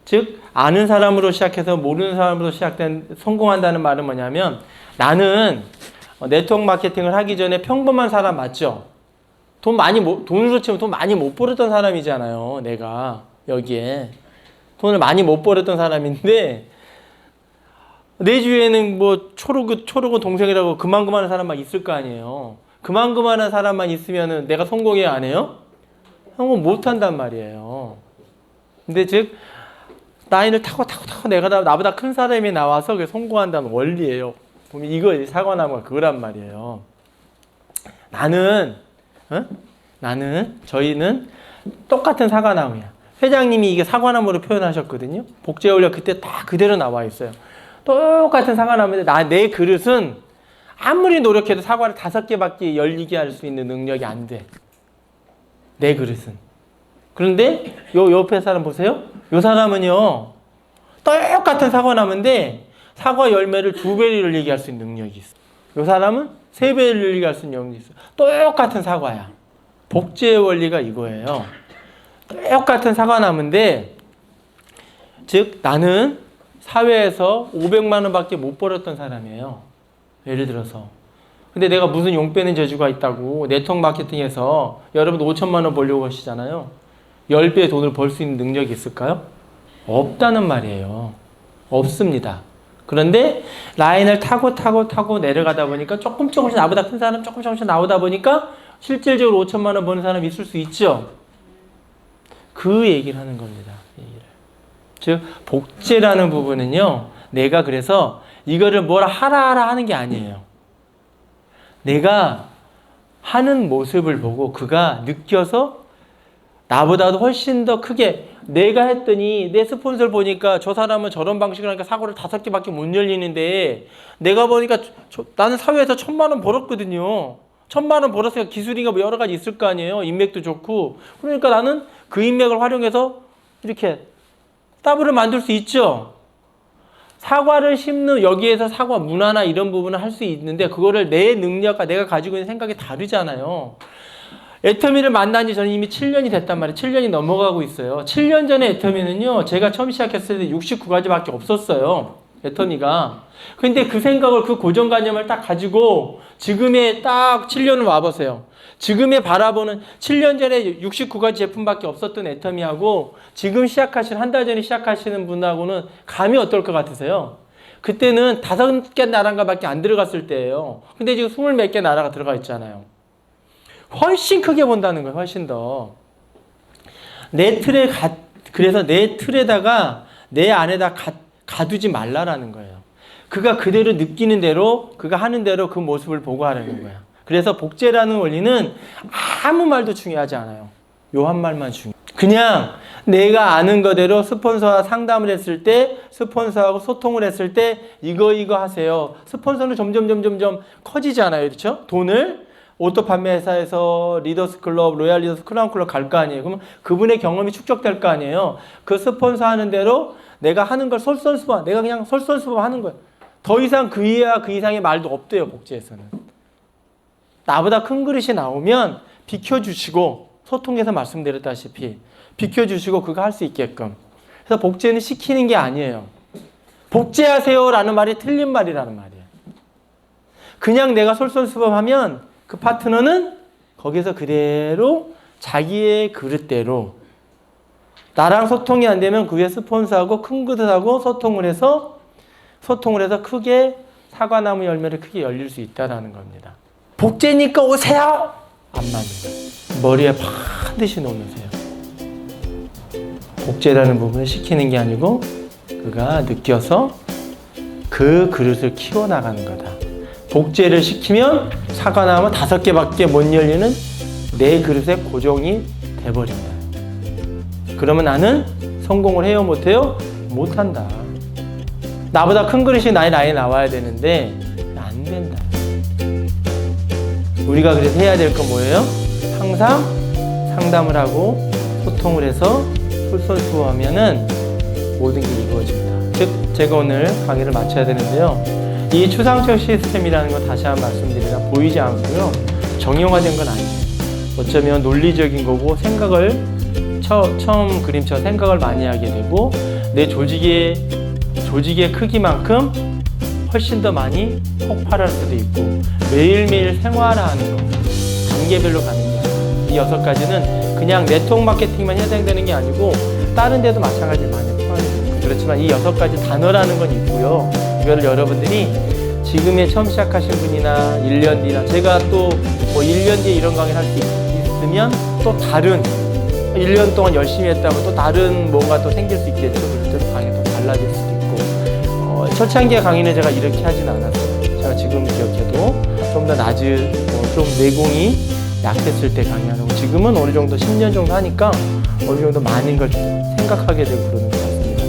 즉 아는 사람으로 시작해서 모르는 사람으로 성공한다는 말은 뭐냐면, 나는 네트워크 마케팅을 하기 전에 평범한 사람 맞죠? 돈으로 치면 돈 많이 못 벌었던 사람이잖아요, 내가. 여기에 돈을 많이 못 벌었던 사람인데, 내 주위에는 뭐 초록은 동생이라고 그만한 사람만 있을 거 아니에요. 그만한 사람만 있으면은 내가 성공해야 안 해요? 성공 못 한단 말이에요. 근데 즉 라인을 타고 내가 나보다 큰 사람이 나와서 그게 성공한다는 원리예요. 보면 이거 사과나무가 그거란 말이에요. 저희는 똑같은 사과나무야. 회장님이 이게 사과나무로 표현하셨거든요. 복제 원리가 그때 다 그대로 나와 있어요. 똑같은 사과나무인데 내 그릇은 아무리 노력해도 사과를 5개밖에 열리게 할 수 있는 능력이 안 돼. 내 그릇은. 그런데 요 옆에 사람 보세요. 요 사람은요, 똑같은 사과나무인데 사과 열매를 2배를 열리게 할 수 있는 능력이 있어. 요 사람은 3배를 열리게 할 수 있는 능력이 있어. 똑같은 사과야. 복제 원리가 이거예요. 똑같은 사과나무인데, 즉 나는 사회에서 500만 원밖에 못 벌었던 사람이에요. 예를 들어서. 근데 내가 무슨 용 빼는 재주가 있다고 네트워크 마케팅에서 여러분 5천만 원 벌려고 하시잖아요. 10배의 돈을 벌 수 있는 능력이 있을까요? 없다는 말이에요. 없습니다. 그런데 라인을 타고 내려가다 보니까 조금씩 나보다 큰 사람 조금씩 나오다 보니까 실질적으로 5천만 원 버는 사람이 있을 수 있죠. 그 얘기를 하는 겁니다. 즉 복제라는 부분은요, 내가 그래서 이거를 뭐라 하라 하는 게 아니에요. 내가 하는 모습을 보고 그가 느껴서 나보다도 훨씬 더 크게, 내가 했더니 내 스폰서를 보니까 저 사람은 저런 방식을 하니까 사고를 5개밖에 못 열리는데, 내가 보니까 나는 사회에서 1,000만 원 벌었거든요. 1,000만 원 벌었으니까 기술인가 뭐 여러 가지 있을 거 아니에요. 인맥도 좋고. 그러니까 나는 그 인맥을 활용해서 이렇게 더블을 만들 수 있죠. 사과를 심는, 여기에서 사과 문화나 이런 부분을 할 수 있는데 그거를 내 능력과 내가 가지고 있는 생각이 다르잖아요. 애터미를 만난 지 저는 이미 7년이 됐단 말이에요. 7년이 넘어가고 있어요. 7년 전에 애터미는요, 제가 처음 시작했을 때 69가지밖에 없었어요. 애터미가. 근데 그 생각을, 그 고정관념을 딱 가지고 지금의 딱 7년을 와보세요. 지금에 바라보는 7년 전에 69가지 제품밖에 없었던 애터미하고 지금 한 달 전에 시작하시는 분하고는 감이 어떨 것 같으세요? 그때는 5개 나라가 밖에 안 들어갔을 때예요. 근데 지금 20 몇 개 나라가 들어가 있잖아요. 훨씬 크게 본다는 거예요. 훨씬 더. 그래서 내 틀에다가 내 안에다 가두지 말라라는 거예요. 그가 그대로 느끼는 대로, 그가 하는 대로 그 모습을 보고 하라는 거야. 그래서 복제라는 원리는 아무 말도 중요하지 않아요. 요 한 말만 중요해요. 그냥 내가 아는 거대로 스폰서와 상담을 했을 때, 스폰서하고 소통을 했을 때 이거 하세요. 스폰서는 점점 커지잖아요. 그렇죠? 돈을 오토 판매회사에서 리더스 클럽, 로얄 리더스 크라운 클럽 갈 거 아니에요. 그러면 그분의 경험이 축적될 거 아니에요. 그 스폰서 하는 대로 내가 하는 걸 솔선수범, 내가 그냥 솔선수범 하는 거예요. 더 이상 그 이하 그 이상의 말도 없대요. 복제에서는. 나보다 큰 그릇이 나오면 비켜주시고, 소통에서 말씀드렸다시피 비켜주시고 그거 할 수 있게끔. 그래서 복제는 시키는 게 아니에요. 복제하세요라는 말이 틀린 말이라는 말이에요. 그냥 내가 솔선수범하면 그 파트너는 거기서 그대로 자기의 그릇대로, 나랑 소통이 안 되면 그 위에 스폰서하고 큰 그릇하고 소통을 해서 크게 사과나무 열매를 크게 열릴 수 있다는 겁니다. 복제니까 오세요! 안 맞는 거예요. 머리에 반드시 놓으세요. 복제라는 부분을 시키는 게 아니고 그가 느껴서 그 그릇을 키워나가는 거다. 복제를 시키면 사과나무 5개밖에 못 열리는 내 그릇에 고정이 돼버린다. 그러면 나는 성공을 해요? 못해요? 못한다. 나보다 큰 그릇이 나의 라인에 나와야 되는데 안 된다. 우리가 그래서 해야 될 건 뭐예요? 항상 상담을 하고 소통을 해서 솔선수범하면은 모든 게 이루어진다. 즉 제가 오늘 강의를 마쳐야 되는데요. 이 추상적 시스템이라는 거 다시 한번 말씀드리면 보이지 않고요. 정형화된 건 아니에요. 어쩌면 논리적인 거고 생각을 처음 그림처럼 생각을 많이 하게 되고 내 조직의 크기만큼 훨씬 더 많이 폭발할 수도 있고 매일매일 생활화하는 거 단계별로 가는 게 아니에요. 이 6가지는 그냥 네트워크 마케팅만 해당되는 게 아니고 다른 데도 마찬가지로 많이 포함됩니다. 그렇지만 이 6가지 단어라는 건 있고요. 이거를 여러분들이 지금에 처음 시작하신 분이나 1년 뒤나 제가 또 뭐 1년 뒤에 이런 강의를 할 수 있으면 또 다른 1년 동안 열심히 했다고 또 다른 뭔가 또 생길 수 있겠죠. 그럴 때 강의가 또 달라질 수도 있고 초창기의 강의는 제가 이렇게 하진 않았어요. 제가 지금 기억해도 좀 더 낮은 좀 내공이 약했을 때 강의하고 지금은 어느 정도 10년 정도 하니까 어느 정도 많은 걸 생각하게 되고 그러는 것 같습니다.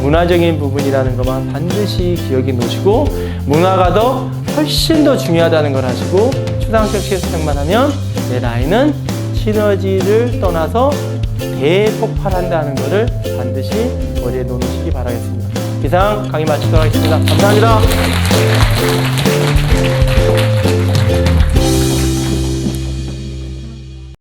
문화적인 부분이라는 것만 반드시 기억해 놓으시고 문화가 더 훨씬 더 중요하다는 걸 하시고 추상적 시스템만 하면 내 라인은 시너지를 떠나서 대폭발한다는 것을 반드시 머리에 놓으시기 바라겠습니다. 이상 강의 마치도록 하겠습니다. 감사합니다.